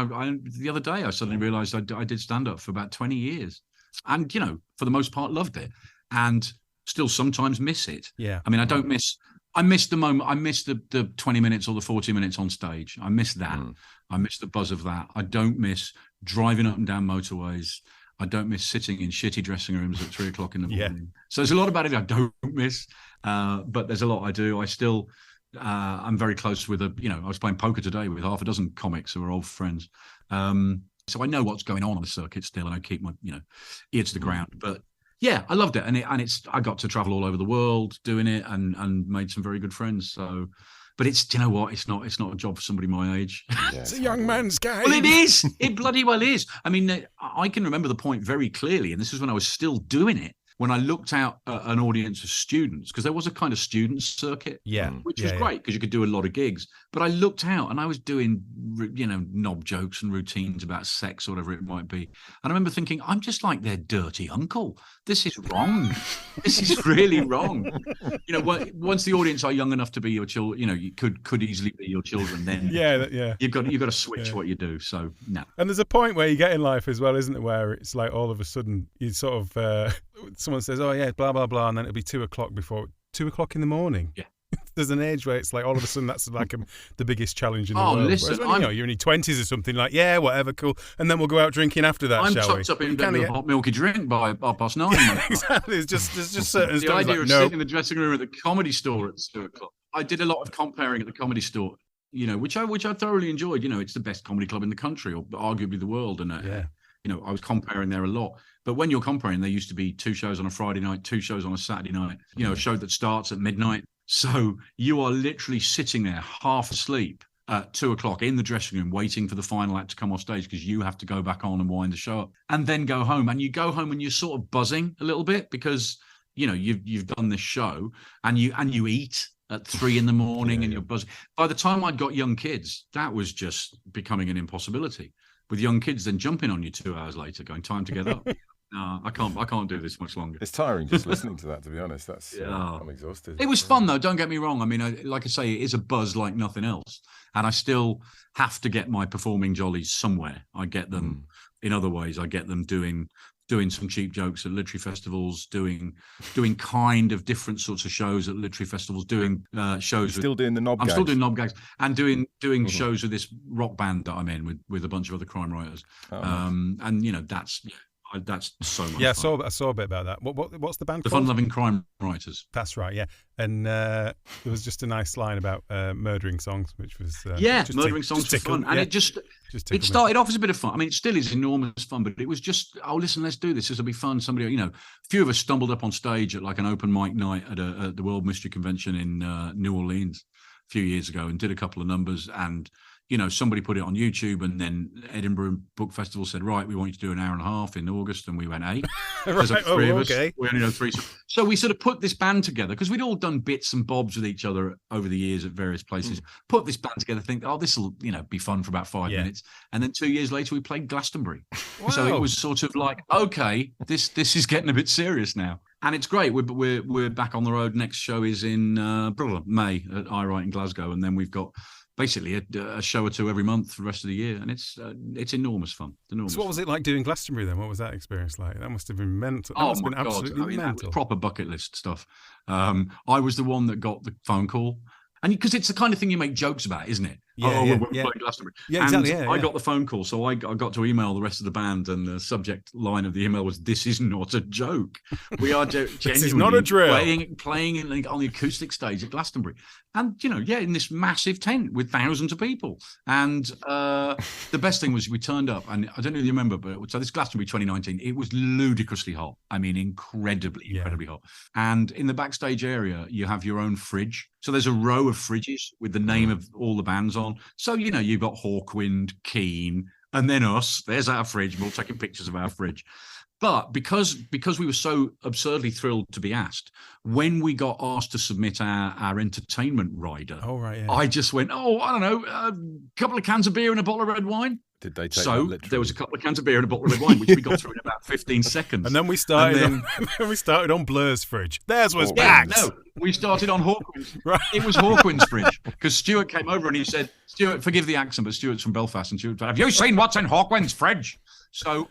the other day I suddenly realized I did stand up for about 20 years, and for the most part loved it, and still sometimes miss it. Yeah. I mean, I miss the moment. I miss the 20 minutes or the 40 minutes on stage. I miss that. I miss the buzz of that. I don't miss driving up and down motorways. I don't miss sitting in shitty dressing rooms at 3 o'clock in the morning. So there's a lot about it I don't miss, but there's a lot I do. I still, I'm very close with I was playing poker today with half a dozen comics who are old friends. So I know what's going on the circuit still, and I keep my, ear to the ground. But yeah, I loved it. And I got to travel all over the world doing it, and made some very good friends. So, but it's, do you know what? It's not a job for somebody my age. Yeah, it's a young man's game. Well, it is. It bloody well is. I mean, I can remember the point very clearly, and this is when I was still doing it, when I looked out at an audience of students, because there was a kind of student circuit, which was great because you could do a lot of gigs. But I looked out and I was doing, knob jokes and routines about sex or whatever it might be. And I remember thinking, I'm just like their dirty uncle. This is wrong. This is really wrong. Once the audience are young enough to be your children, you could easily be your children. Then you've got to switch what you do. So no. And there's a point where you get in life as well, isn't there, where it's like all of a sudden you sort of. Someone says, oh yeah, blah blah blah, and then it'll be 2 o'clock before 2 o'clock in the morning. Yeah. There's an age where it's like all of a sudden that's like the biggest challenge in the world. Listen, when, you're in your 20s or something, like whatever, cool, and then we'll go out drinking after that. I'm shall we? tucked up in bed with a hot milky drink by 9:30. Yeah, exactly. There's just certain the idea of sitting in the dressing room at the comedy store at 2 o'clock. I did a lot of comparing at the comedy store, which I thoroughly enjoyed. It's the best comedy club in the country, or arguably the world, and I was comparing there a lot. But when you're comparing, there used to be 2 shows on a Friday night, 2 shows on a Saturday night, a show that starts at midnight. So you are literally sitting there half asleep at 2 o'clock in the dressing room, waiting for the final act to come off stage because you have to go back on and wind the show up, and then go home. And you go home and you're sort of buzzing a little bit because, you've done this show, and you eat at 3 in the morning and you're buzzing. By the time I'd got young kids, that was just becoming an impossibility. With young kids then jumping on you 2 hours later, going, time to get up. No, I can't do this much longer. It's tiring just listening to that, to be honest. I'm exhausted. It was fun though, don't get me wrong. I mean, like I say, it is a buzz like nothing else. And I still have to get my performing jollies somewhere. I get them in other ways. I get them doing some cheap jokes at literary festivals, doing kind of different sorts of shows at literary festivals, doing shows. Still doing the knob gags. I'm still doing knob gags and doing shows with this rock band that I'm in with a bunch of other crime writers. And that's so much fun. I saw a bit about that. What's the band called? The Fun-Loving Crime Writers. That's right, yeah. And there was just a nice line about murdering songs, which was murdering songs for fun. And it started off as a bit of fun. I mean, it still is enormous fun, but it was just, listen, let's do this. This will be fun. Somebody, a few of us stumbled up on stage at like an open mic night at the World Mystery Convention in New Orleans a few years ago, and did a couple of numbers, and somebody put it on YouTube, and then Edinburgh Book Festival said, right, we want you to do an hour and a half in August. And we went, hey, there's like 3 of us. Okay. We only know 3. So we sort of put this band together because we'd all done bits and bobs with each other over the years at various places. Put this band together, think, this will, be fun for about 5 minutes. And then 2 years later, we played Glastonbury. Wow. So it was sort of like, okay, this is getting a bit serious now. And it's great. We're back on the road. Next show is in May at I Write in Glasgow. And then we've got basically a show or 2 every month for the rest of the year, and it's enormous fun. So what was it like doing Glastonbury then? What was that experience like? That must have been mental. That must have been absolutely mental. That was proper bucket list stuff. I was the one that got the phone call, and because it's the kind of thing you make jokes about, isn't it? We're playing Glastonbury. Yeah, exactly. I got the phone call, so I got to email the rest of the band, and the subject line of the email was, "This is not a joke. We are genuinely this is not a drill. playing on the acoustic stage at Glastonbury." And, in this massive tent with thousands of people. And the best thing was we turned up, and I don't know if you remember, but so this Glastonbury 2019, it was ludicrously hot. I mean, incredibly hot. And in the backstage area, you have your own fridge. So there's a row of fridges with the name of all the bands on on. So, you've got Hawkwind, Keane, and then us. There's our fridge. We're all taking pictures of our fridge. But because we were so absurdly thrilled to be asked, when we got asked to submit our entertainment rider, I just went, I don't know, a couple of cans of beer and a bottle of red wine. Did they take so there was a couple of cans of beer and a bottle of red wine, which we got through in about 15 seconds. And then we started on Blur's fridge. Theirs was bags. No, we started on Hawkwind's. Right. It was Hawkwind's fridge because Stuart came over and he said, Stuart, forgive the accent, but Stuart's from Belfast. And Stuart, have you seen what's in Hawkwind's fridge? So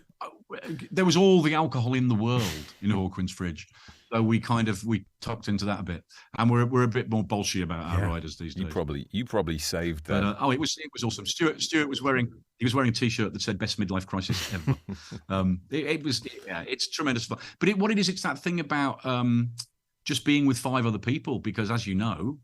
there was all the alcohol in the world in Hawkwind's fridge. So we tucked into that a bit, and we're a bit more bolshy about our riders these days. You probably saved that. But, it was awesome. Stuart was wearing a T-shirt that said "Best midlife crisis ever." It's tremendous fun. But what it is, it's that thing about just being with 5 other people, because as you know,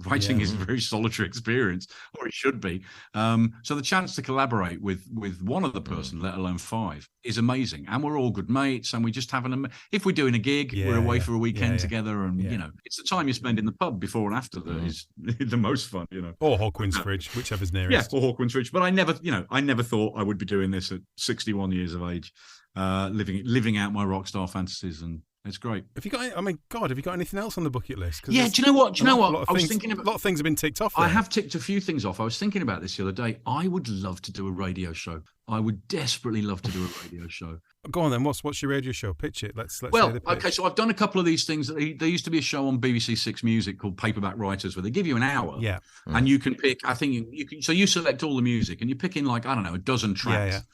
writing is a very solitary experience, or it should be. So the chance to collaborate with one other person, let alone 5, is amazing. And we're all good mates, and we just have if we're doing a gig, we're away for a weekend together, and it's the time you spend in the pub before and after that is the most fun, Or Hawkwind's fridge, whichever's nearest. Yeah, or Hawkwind's fridge. But I never thought I would be doing this at 61 years of age, living out my rock star fantasies, and it's great. Have you got anything else on the bucket list? Do you know what? I was thinking about a lot of things have been ticked off there. I have ticked a few things off. I was thinking about this the other day. I would love to do a radio show. I would desperately love to do a radio show. Go on then. What's your radio show? Pitch it. Let's say the pitch. Okay. So I've done a couple of these things. There used to be a show on BBC Six Music called Paperback Writers, where they give you an hour, and you can pick. I think you can. So you select all the music, and you pick in a dozen tracks.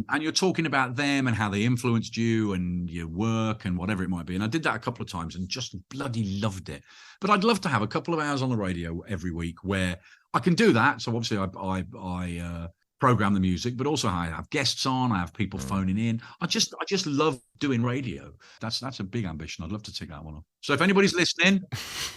And you're talking about them and how they influenced you and your work and whatever it might be. And I did that a couple of times and just bloody loved it. But I'd love to have a couple of hours on the radio every week where I can do that. So obviously I program the music, but also I have guests on, I have people phoning in. I just love doing radio. That's a big ambition. I'd love to tick that one off. So if anybody's listening,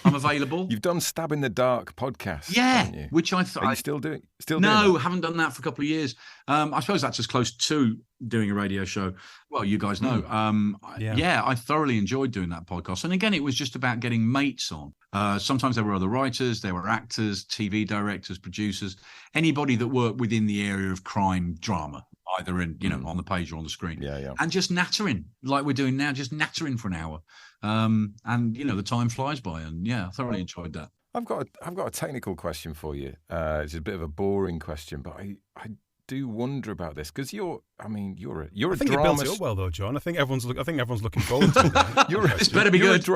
I'm available. You've done Stab in the Dark podcast, haven't you? Which I thought. Are you still doing? No, haven't done that for a couple of years. I suppose that's as close to doing a radio show. Well, you guys know. I thoroughly enjoyed doing that podcast. And again, it was just about getting mates on. Sometimes there were other writers, there were actors, TV directors, producers, anybody that worked within the area of crime drama, either in on the page or on the screen. And just nattering like we're doing now, just nattering for an hour. And the time flies by, and I thoroughly enjoyed that. I've got a technical question for you. It's a bit of a boring question, but I do wonder about this because you're a drama. I think it builds it up well though, John. I think everyone's looking forward to it. It better be good.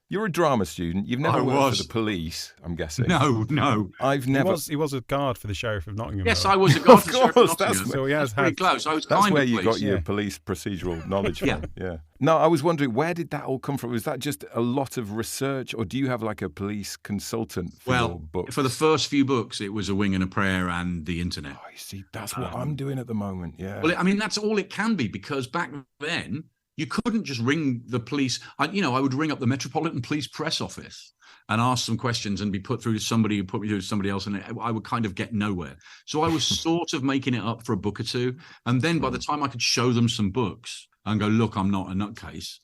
You're a drama student. You've never worked for the police, I'm guessing. No. I've never. He was a guard for the Sheriff of Nottingham. Yes, I was a guard for the Sheriff of Nottingham. So he has pretty close. I was that's kind where of you police. got your police procedural knowledge from. Yeah. No, I was wondering, where did that all come from? Was that just a lot of research, or do you have like a police consultant for your books? For the first few books, it was A Wing and a Prayer and the internet. Oh, you see, that's what I'm doing at the moment. Yeah. Well, I mean, that's all it can be, because back then you couldn't just ring the police. I would ring up the Metropolitan Police Press Office and ask some questions and be put through to somebody who put me through to somebody else, and I would kind of get nowhere. So I was sort of making it up for a book or two. And then by the time I could show them some books and go, look, I'm not a nutcase,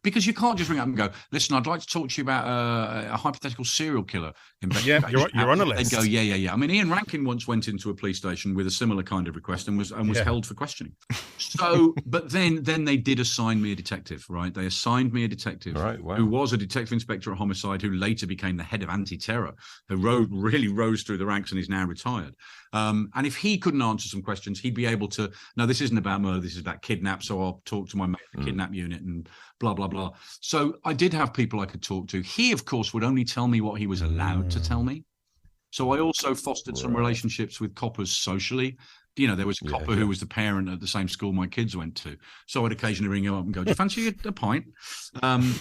because you can't just ring up and go, listen, I'd like to talk to you about a hypothetical serial killer investigation. Yeah, you're on a list. They'd go, yeah. I mean, Ian Rankin once went into a police station with a similar kind of request and was held for questioning. So, but then they did assign me a detective, right? They assigned me a detective who was a detective inspector at Homicide, who later became the head of anti-terror, who really rose through the ranks and is now retired. And if he couldn't answer some questions, he'd be able to, no, this isn't about murder, this is about kidnap, so I'll talk to my mate at the kidnap unit and blah, blah, blah. So I did have people I could talk to. He, of course, would only tell me what he was allowed to tell me. So I also fostered some relationships with coppers socially. There was a copper who was the parent at the same school my kids went to. So I'd occasionally ring him up and go, do you fancy a pint? And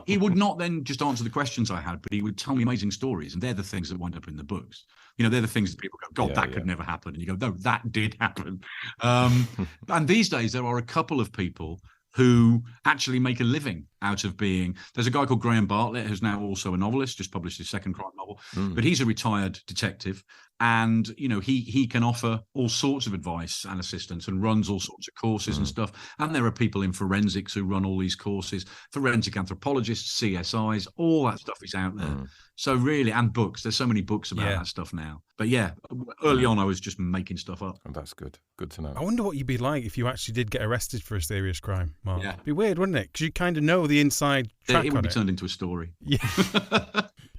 he would not then just answer the questions I had, but he would tell me amazing stories. And they're the things that wind up in the books. They're the things that people go, God, that could never happen. And you go, no, that did happen. And these days, there are a couple of people who actually make a living out of being. There's a guy called Graham Bartlett, who's now also a novelist, just published his second crime novel, but he's a retired detective. And, he can offer all sorts of advice and assistance and runs all sorts of courses and stuff. And there are people in forensics who run all these courses, forensic anthropologists, CSIs, all that stuff is out there. So really, and books, there's so many books about that stuff now. But yeah, early on, I was just making stuff up. And that's good. Good to know. I wonder what you'd be like if you actually did get arrested for a serious crime, Mark. Yeah. It'd be weird, wouldn't it? Because you kind of know the inside track It would on be turned into a story. Yeah.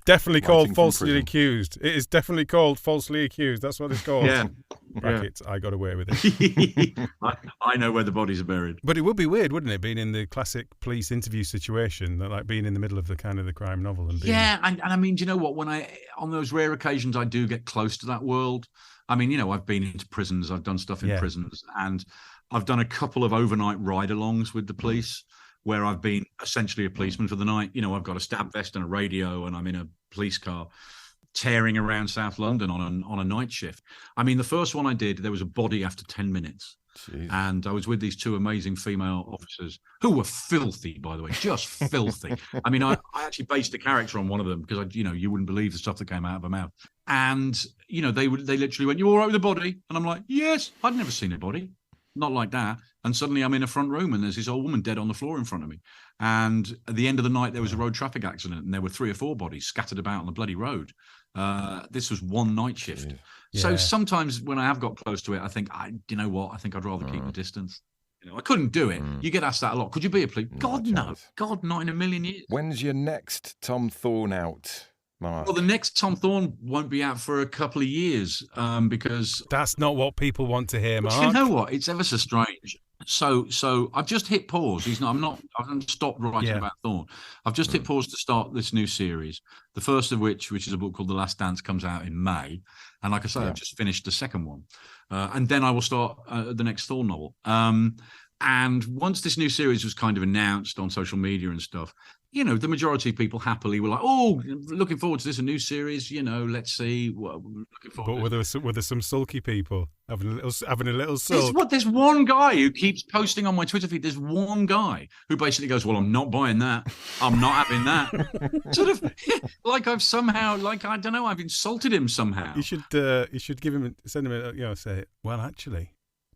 Definitely called falsely prison. accused. It is definitely called falsely accused. That's what it's called. Yeah. Brackets, I got away with it. I know where the bodies are buried. But it would be weird, wouldn't it, being in the classic police interview situation, like being in the middle of the kind of the crime novel and being... Yeah, and I mean, do you know what? When on those rare occasions I do get close to that world, I mean, I've been into prisons, I've done stuff in prisons, and I've done a couple of overnight ride-alongs with the police where I've been essentially a policeman for the night. I've got a stab vest and a radio, and I'm in a police car tearing around South London on a night shift. I mean, the first one I did, there was a body after 10 minutes. Jeez. And I was with these two amazing female officers who were filthy, by the way, just filthy. I mean, I actually based a character on one of them because, you wouldn't believe the stuff that came out of her mouth. And, they literally went, "You all right with the body?" And I'm like, "Yes." I'd never seen a body. Not like that. And suddenly I'm in a front room and there's this old woman dead on the floor in front of me. And at the end of the night, there was a road traffic accident and there were 3 or 4 bodies scattered about on the bloody road. This was one night shift. Yeah. So sometimes when I have got close to it, I think, you know what? I think I'd rather keep the distance. I couldn't do it. You get asked that a lot. Could you be a police? God, no. God, not in a million years. When's your next Tom Thorne out, Mark? Well, the next Tom Thorne won't be out for a couple of years because... That's not what people want to hear, Mark. You know what? It's ever so strange. So I've just hit pause. I haven't stopped writing about Thorne. I've just hit pause to start this new series. The first of which is a book called The Last Dance, comes out in May. And like I say, I've just finished the second one. And then I will start the next Thorne novel. And once this new series was kind of announced on social media and stuff, the majority of people happily were like, "Oh, looking forward to this, a new series. Let's see." Well, looking forward. But were there some sulky people having a little sulk? There's one guy who keeps posting on my Twitter feed. There's one guy who basically goes, "Well, I'm not buying that. I'm not having that." Sort of like I've somehow, I don't know, I've insulted him somehow. You should send him say, "Well, actually,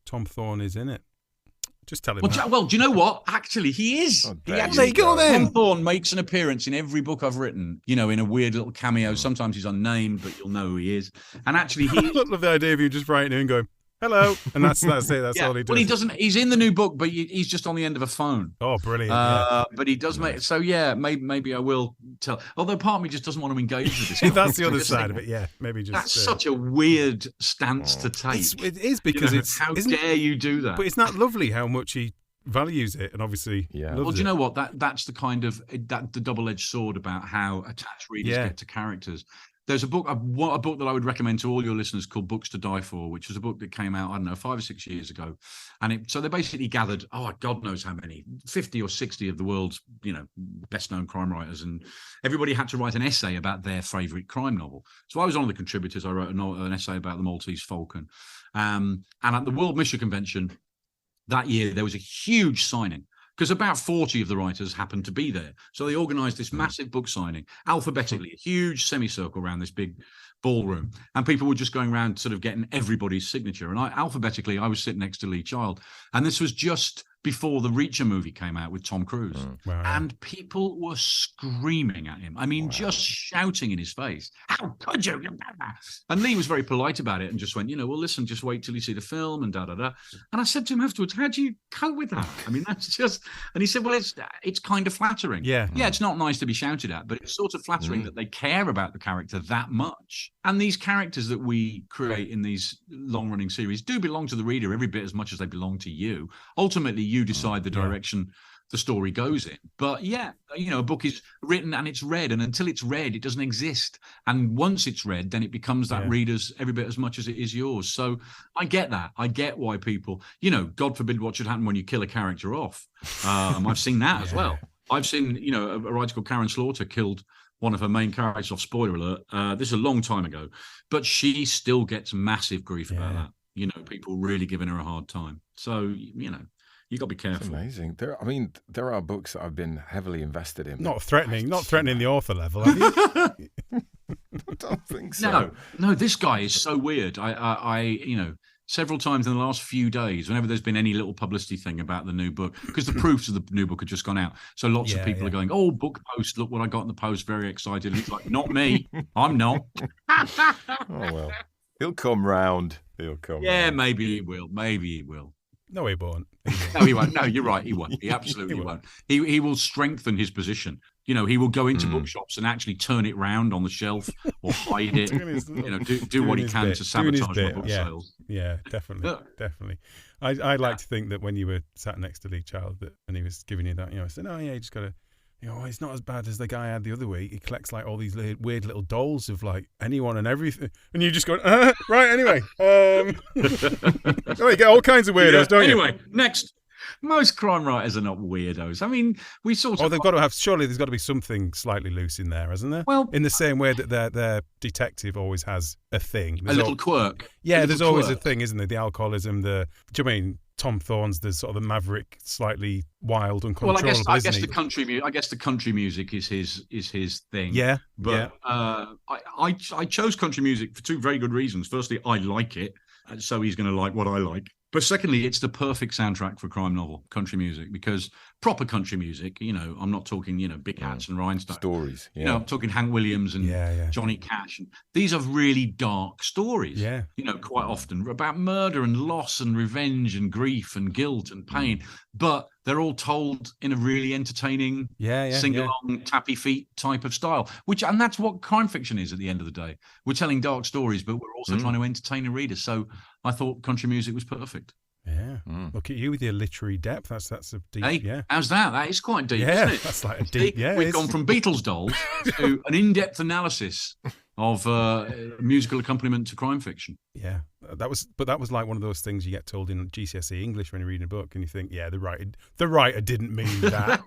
Tom Thorne is in it." Just tell him that. Well, do you know what? Actually, he is. There you go, then. Tom Thorne makes an appearance in every book I've written, in a weird little cameo. Sometimes he's unnamed, but you'll know who he is. And actually, I love the idea of you just writing in and going, "Hello," and that's it. That's all he does. Well, he doesn't. He's in the new book, but he's just on the end of a phone. Oh, brilliant! But he does make. So maybe I will tell. Although part of me just doesn't want to engage with this. That's the other side of it. Yeah, maybe just. That's such a weird stance to take. It is because how dare you do that? But it's not lovely how much he values it and obviously loves well, do you know what? That's the kind of the double-edged sword about how attached readers get to characters. There's a book that I would recommend to all your listeners called Books to Die For, which was a book that came out, I don't know, 5 or 6 years ago. And so they basically gathered, God knows how many, 50 or 60 of the world's, best known crime writers. And everybody had to write an essay about their favorite crime novel. So I was one of the contributors. I wrote an essay about The Maltese Falcon. And at the World Mission Convention that year, there was a huge signing, because about 40 of the writers happened to be there. So they organised this massive book signing, alphabetically, a huge semicircle around this big ballroom. And people were just going around sort of getting everybody's signature. And alphabetically, I was sitting next to Lee Child. And this was just before the Reacher movie came out with Tom Cruise. Wow. And people were screaming at him. I mean, just shouting in his face. "How could you?" And Lee was very polite about it and just went, "Well, listen, just wait till you see the film and da-da-da." And I said to him afterwards, "How do you cope with that?" I mean, that's just... And he said, "Well, it's kind of flattering." Yeah, it's not nice to be shouted at, but it's sort of flattering that they care about the character that much. And these characters that we create in these long-running series do belong to the reader every bit as much as they belong to you. Ultimately, you decide the direction the story goes in. But a book is written and it's read, and until it's read, it doesn't exist. And once it's read, then it becomes that reader's every bit as much as it is yours. So I get that. I get why people, God forbid what should happen when you kill a character off. I've seen that as well. I've seen, a writer called Karen Slaughter killed one of her main characters off, spoiler alert. This is a long time ago, but she still gets massive grief about that. People really giving her a hard time. So, you got to be careful. It's amazing. There are books that I've been heavily invested in. Not threatening the author level, have you? don't think so. No, this guy is so weird. I several times in the last few days, whenever there's been any little publicity thing about the new book, because the proofs of the new book had just gone out. So lots of people are going, oh, book post, look what I got in the post, very excited. And he's like, not me. I'm not. Oh, well. He'll come round. Yeah, maybe he will. No, he won't. No, he won't. No, you're right. He won't. He absolutely won't. He will strengthen his position. He will go into bookshops and actually turn it round on the shelf or hide it. Do what he can to sabotage my book sales. Yeah, definitely. I'd like to think that when you were sat next to Lee Child and he was giving you that, I said, oh, yeah, you just got to, it's not as bad as the guy I had the other week. He collects like all these weird little dolls of like anyone and everything. And you just go, right, anyway. You get all kinds of weirdos, don't you? Anyway, next. Most crime writers are not weirdos. I mean, we sort of... they've got to have... Surely there's got to be something slightly loose in there, hasn't there? Well... In the same way that their detective always has a thing. There's a little quirk. Yeah, there's always a thing, isn't there? The alcoholism, do you mean Tom Thorne's the sort of the maverick, slightly wild, uncontrollable, well, I guess the country music is his thing. Yeah, but I chose country music for two very good reasons. Firstly, I like it, so he's going to like what I like. But secondly, it's the perfect soundtrack for a crime novel, country music, because proper country music, I'm not talking, Big Hats and Rhinestones. Stories, yeah. I'm talking Hank Williams and Johnny Cash. And these are really dark stories, quite often about murder and loss and revenge and grief and guilt and pain. But they're all told in a really entertaining, sing-along, tappy feet type of style. And that's what crime fiction is at the end of the day. We're telling dark stories, but we're also trying to entertain a reader. So I thought country music was perfect. Yeah. Look at you with your literary depth. That's a deep. Hey, how's that? That is quite deep, isn't it? That's like a deep. Yeah, we've gone from Beatles dolls to an in-depth analysis of musical accompaniment to crime fiction. Yeah, that was like one of those things you get told in GCSE English when you're reading a book, and you think, the writer didn't mean that.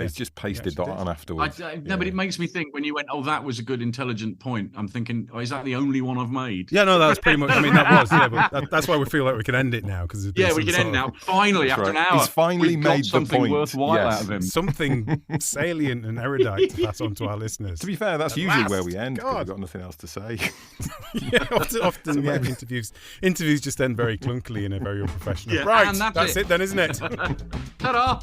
He's just pasted that on afterwards. No, but it makes me think when you went, that was a good, intelligent point. I'm thinking, is that the only one I've made? Yeah, no, that was pretty much. I mean, that was. Yeah, but that's why we feel like we can end it now because we can end now. Finally, after an hour, he's finally made something the point. Worthwhile out of him. Something salient and erudite to pass on to our listeners. To be fair, that's usually where we end. We've got nothing else to say. Often interviews just end very clunkily in a very unprofessional. Yeah, right, and that's it then, isn't it? Ta-da!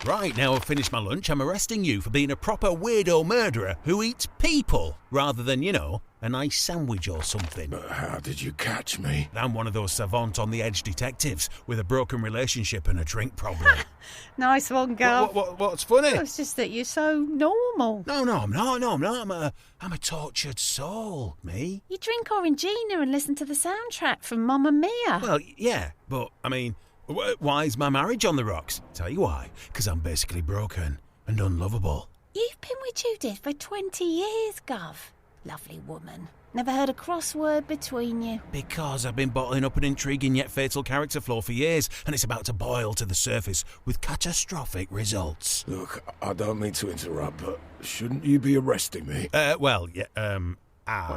Right, now I've finished my lunch, I'm arresting you for being a proper weirdo murderer who eats people rather than, a nice sandwich or something. But how did you catch me? I'm one of those savant on the edge detectives with a broken relationship and a drink problem. Nice one, girl. What's funny? It's just that you're so normal. No, I'm not. I'm a tortured soul, me. You drink Orangina and listen to the soundtrack from Mamma Mia. Well, yeah, but, I mean, why is my marriage on the rocks? Tell you why. Because I'm basically broken and unlovable. You've been with Judith for 20 years, Gov. Lovely woman. Never heard a crossword between you. Because I've been bottling up an intriguing yet fatal character flaw for years, and it's about to boil to the surface with catastrophic results. Look, I don't mean to interrupt, but shouldn't you be arresting me? What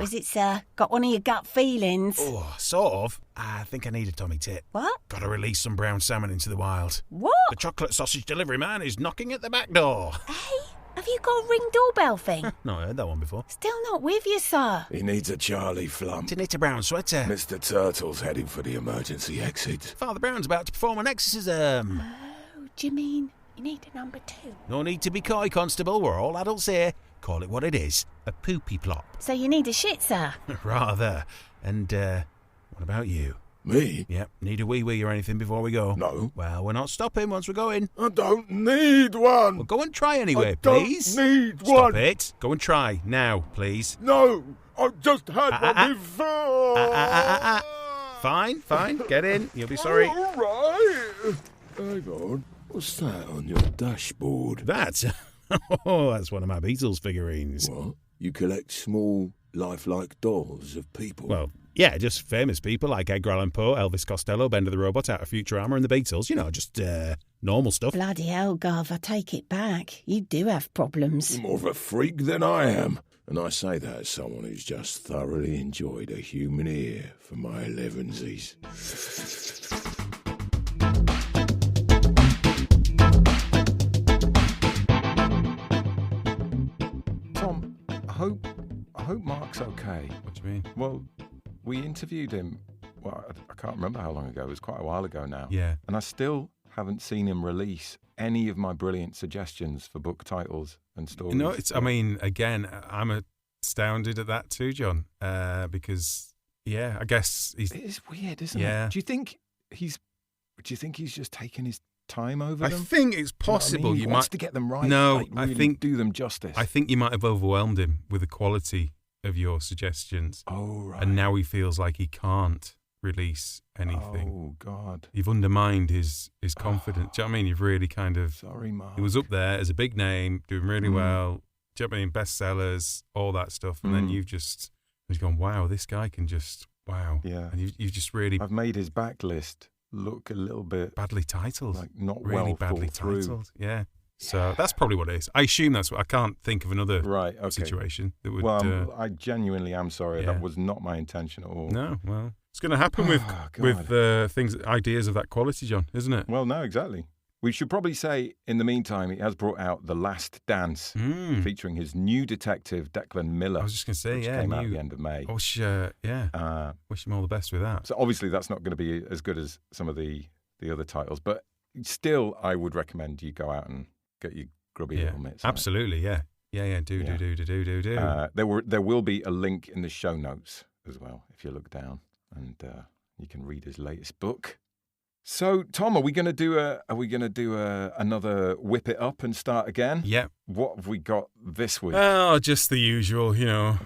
is it, sir? Got one of your gut feelings? Oh, sort of. I think I need a tummy tip. What? Gotta release some brown salmon into the wild. What? The chocolate sausage delivery man is knocking at the back door. Hey, have you got a ring doorbell thing? No, I heard that one before. Still not with you, sir. He needs a Charlie flump. To knit a brown sweater. Mr. Turtle's heading for the emergency exit. Father Brown's about to perform an exorcism. Oh, do you mean you need a number 2? No need to be coy, Constable. We're all adults here. Call it what it is. A poopy plop. So you need a shit, sir? Rather. And, what about you? Me? Yep. Need a wee-wee or anything before we go? No. Well, we're not stopping once we're going. I don't need one. Well, go and try anyway, I please. I don't need one. Stop it. Go and try. Now, please. No. I've just had one before. Fine. Get in. You'll be sorry. All right. Hang on. What's that on your dashboard? That's... Oh, that's one of my Beatles figurines. What? You collect small, lifelike dolls of people? Well, yeah, just famous people like Edgar Allan Poe, Elvis Costello, Bender the Robot out of Futurama and the Beatles. Just normal stuff. Bloody hell, Gov, I take it back. You do have problems. You're more of a freak than I am. And I say that as someone who's just thoroughly enjoyed a human ear for my 11sies. okay. What do you mean? Well, we interviewed him, well, I can't remember how long ago. It was quite a while ago now. Yeah. And I still haven't seen him release any of my brilliant suggestions for book titles and stories. No, I mean, again, I'm astounded at that too, John, because, yeah, I guess he's... It is weird, isn't it? Do you think he's just taking his time over them? I think it's possible. He wants to get them right. No, like, really I think do them justice. I think you might have overwhelmed him with the quality of your suggestions. Oh, right. And now he feels like he can't release anything. Oh, God. You've undermined his confidence. Do you know what I mean? You've really kind of... Sorry, Mark. He was up there as a big name, doing really well. Do you know what I mean? Bestsellers, all that stuff. And then you've gone, wow, this guy can just... Wow. Yeah. And you've just really... I've made his backlist look a little bit... badly titled. Like not really well badly thought titled. Yeah. So that's probably what it is. I assume that's what... I can't think of another okay. situation that would... Well, I genuinely am sorry. Yeah. That was not my intention at all. No, well... It's going to happen with ideas of that quality, John, isn't it? Well, no, exactly. We should probably say, in the meantime, he has brought out The Last Dance, featuring his new detective, Declan Miller. I was just going to say, which came out at the end of May. Wish him all the best with that. So obviously that's not going to be as good as some of the other titles, but still I would recommend you go out and get your grubby little mitts. Absolutely, right? Yeah. Do. There will be a link in the show notes as well, if you look down, and you can read his latest book. So, Tom, are we going to do another whip it up and start again? Yeah. What have we got this week? Oh, just the usual, your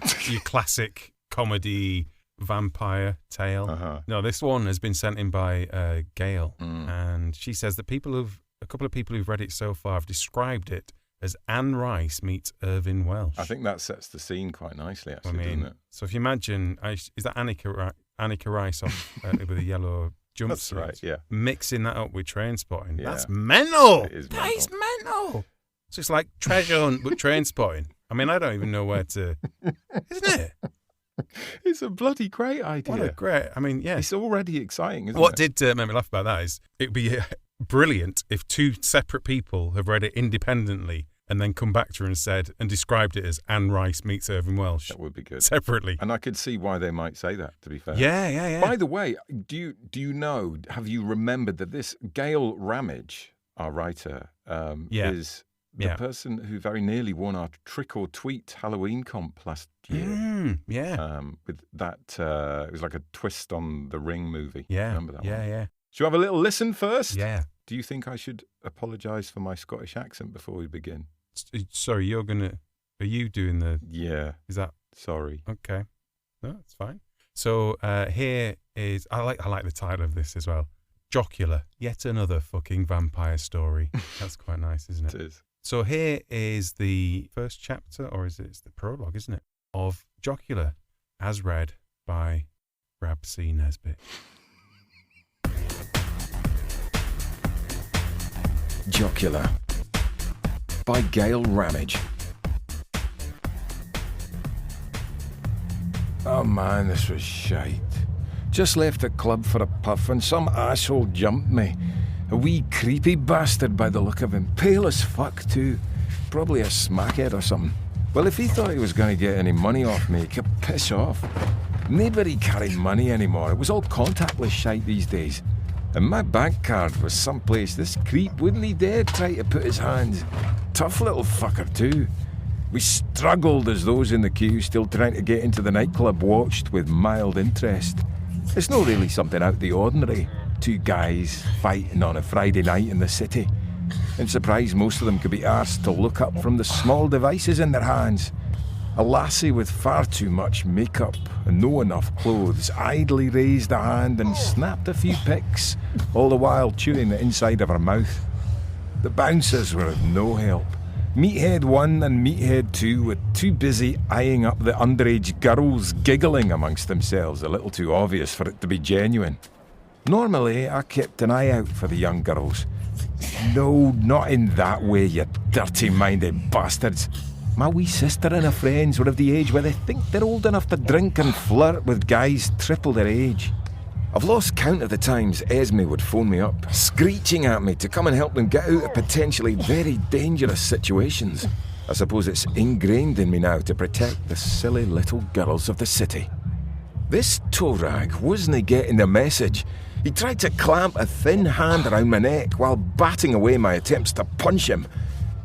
classic comedy vampire tale. Uh-huh. No, this one has been sent in by Gayle, and she says that a couple of people who've read it so far have described it as Anne Rice meets Irving Welsh. I think that sets the scene quite nicely, actually, doesn't it? So if you imagine, is that Annika Rice with a yellow jumpsuit? That's right, yeah. Mixing that up with Trainspotting. Yeah. That's mental. It is That is mental. So it's like Treasure Hunt, but Trainspotting. I mean, I don't even know where to... Isn't it? It's a bloody great idea. What a great... I mean, yeah. It's already exciting, isn't it? What did make me laugh about that is it would be brilliant if two separate people have read it independently and then come back to her and described it as Anne Rice meets Irving Welsh. That would be good. Separately. And I could see why they might say that, to be fair. Yeah. By the way, do you know, have you remembered that this Gayle Ramage, our writer, is the person who very nearly won our Trick or Tweet Halloween comp last year? With that, it was like a twist on the Ring movie. Yeah. Remember that one? Yeah. Should we have a little listen first? Yeah. Do you think I should apologise for my Scottish accent before we begin? Sorry, are you doing the... Yeah. Is that... Sorry. Okay. No, it's fine. So here is... I like the title of this as well. Jocular. Yet another fucking vampire story. That's quite nice, isn't it? It is. So here is the first chapter, or is it? It's the prologue, isn't it? Of Jocular, as read by Rab C. Nesbitt. Jocular by Gayle Ramage. Oh man, this was shite. Just left the club for a puff and some asshole jumped me. A wee creepy bastard by the look of him. Pale as fuck too. Probably a smackhead or something. Well, if he thought he was going to get any money off me, he could piss off. Nobody carried money anymore. It was all contactless shite these days. And my bank card was someplace this creep wouldn't he dare try to put his hands. Tough little fucker too. We struggled as those in the queue still trying to get into the nightclub watched with mild interest. It's not really something out of the ordinary. Two guys fighting on a Friday night in the city. I'm surprised most of them could be arsed to look up from the small devices in their hands. A lassie with far too much makeup and no enough clothes idly raised a hand and snapped a few pics, all the while chewing the inside of her mouth. The bouncers were of no help. Meathead 1 and Meathead 2 were too busy eyeing up the underage girls giggling amongst themselves, a little too obvious for it to be genuine. Normally, I kept an eye out for the young girls. No, not in that way, you dirty-minded bastards. My wee sister and her friends were of the age where they think they're old enough to drink and flirt with guys triple their age. I've lost count of the times Esme would phone me up, screeching at me to come and help them get out of potentially very dangerous situations. I suppose it's ingrained in me now to protect the silly little girls of the city. This toe rag wasn't getting the message. He tried to clamp a thin hand around my neck while batting away my attempts to punch him.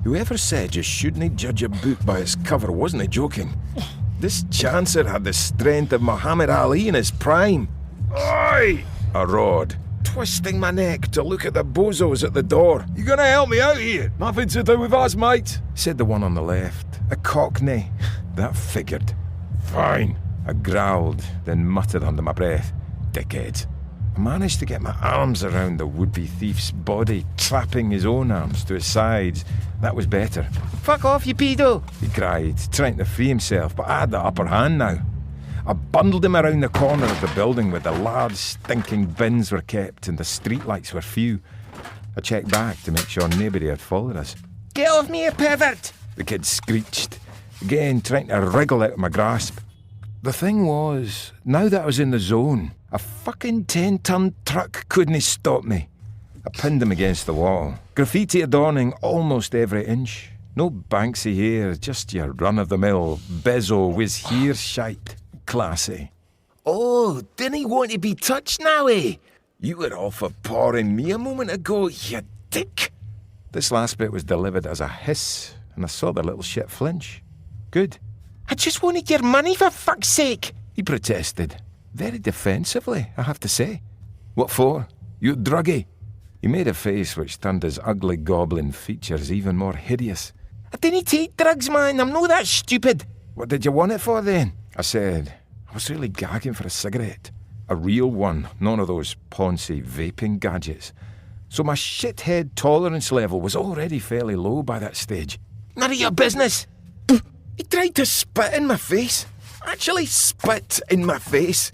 Whoever said you shouldn't judge a book by its cover wasn't joking. This chancer had the strength of Muhammad Ali in his prime. Oi! I roared, twisting my neck to look at the bozos at the door. "You gonna help me out here? Nothing to do with us, mate," said the one on the left, a cockney. That figured. "Fine," I growled, then muttered under my breath, "Dickheads." I managed to get my arms around the would-be thief's body, trapping his own arms to his sides. That was better. "Fuck off, you pedo," he cried, trying to free himself, but I had the upper hand now. I bundled him around the corner of the building where the large, stinking bins were kept and the streetlights were few. I checked back to make sure nobody had followed us. "Get off me, you pervert!" the kid screeched, again trying to wriggle out of my grasp. The thing was, now that I was in the zone, a fucking 10-ton truck couldn't stop me. I pinned him against the wall, graffiti adorning almost every inch. No Banksy here, just your run-of-the-mill Bezzo whiz here shite. Classy. "Oh, didn't he want to be touched now, eh? You were all for pawing me a moment ago, you dick." This last bit was delivered as a hiss, and I saw the little shit flinch. Good. "I just wanted your money, for fuck's sake," he protested. Very defensively, I have to say. "What for? You druggy?" He made a face which turned his ugly goblin features even more hideous. "I didn't take drugs, man. I'm not that stupid." "What did you want it for, then?" I said. I was really gagging for a cigarette. A real one, none of those poncy vaping gadgets. So my shithead tolerance level was already fairly low by that stage. "None of your business." He tried to spit in my face. Actually spit in my face.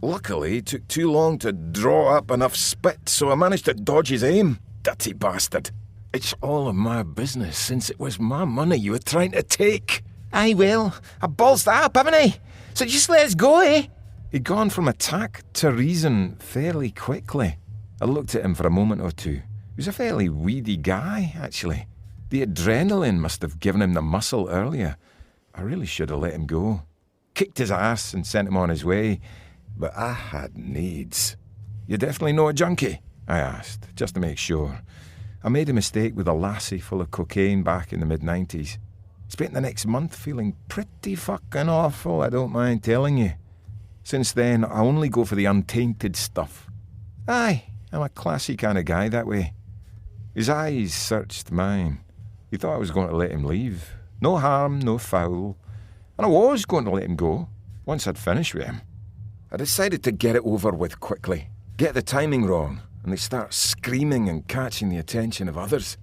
Luckily, it took too long to draw up enough spit, so I managed to dodge his aim. Dirty bastard. "It's all of my business, since it was my money you were trying to take." "Aye, well, I ballsed that up, haven't I? So just let us go, eh?" He'd gone from attack to reason fairly quickly. I looked at him for a moment or two. He was a fairly weedy guy, actually. The adrenaline must have given him the muscle earlier. I really should have let him go. Kicked his ass and sent him on his way, but I had needs. "You definitely know a junkie?" I asked, just to make sure. I made a mistake with a lassie full of cocaine back in the mid-90s. Spent the next month feeling pretty fucking awful, I don't mind telling you. Since then, I only go for the untainted stuff. Aye, I'm a classy kind of guy that way. His eyes searched mine. He thought I was going to let him leave. No harm, no foul. And I was going to let him go, once I'd finished with him. I decided to get it over with quickly, get the timing wrong, and they start screaming and catching the attention of others.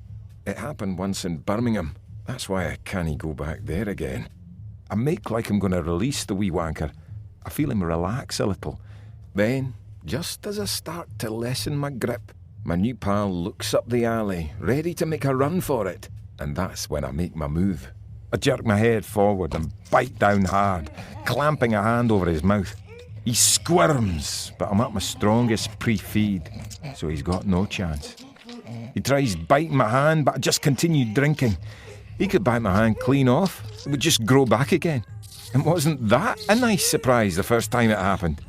It happened once in Birmingham. That's why I can't go back there again. I make like I'm going to release the wee wanker. I feel him relax a little. Then, just as I start to lessen my grip, my new pal looks up the alley, ready to make a run for it. And that's when I make my move. I jerk my head forward and bite down hard, clamping a hand over his mouth. He squirms, but I'm at my strongest pre-feed, so he's got no chance. He tries biting my hand, but I just continue drinking. He could bite my hand clean off. It would just grow back again. And wasn't that a nice surprise the first time it happened?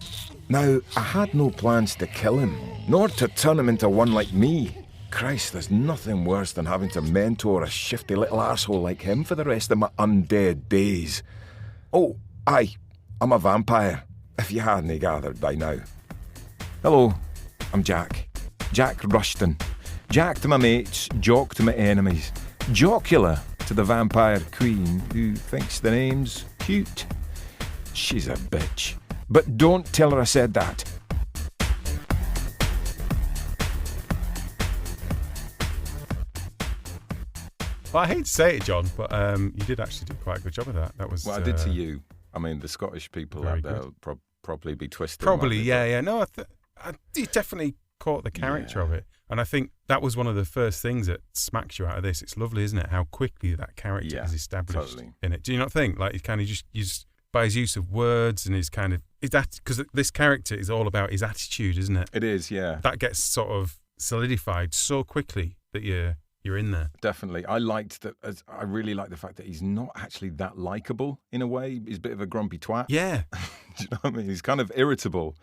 Now, I had no plans to kill him, nor to turn him into one like me. Christ, there's nothing worse than having to mentor a shifty little arsehole like him for the rest of my undead days. Oh, aye, I'm a vampire, if you hadn't gathered by now. Hello, I'm Jack. Jack Rushton. Jack to my mates, Jock to my enemies. Jocular to the vampire queen who thinks the name's cute. She's a bitch. But don't tell her I said that. Well, I hate to say it, John, but you did actually do quite a good job of that. That was well, I did to you. I mean, the Scottish people out there will probably be twisted. Probably, yeah. No, you definitely caught the character of it. And I think that was one of the first things that smacks you out of this. It's lovely, isn't it, how quickly that character is established in it. Do you not think? Like, it kind of just by his use of words and his kind of... Because this character is all about his attitude, isn't it? It is, yeah. That gets sort of solidified so quickly that you're in there. Definitely. I really like the fact that he's not actually that likable in a way. He's a bit of a grumpy twat. Yeah. Do you know what I mean? He's kind of irritable,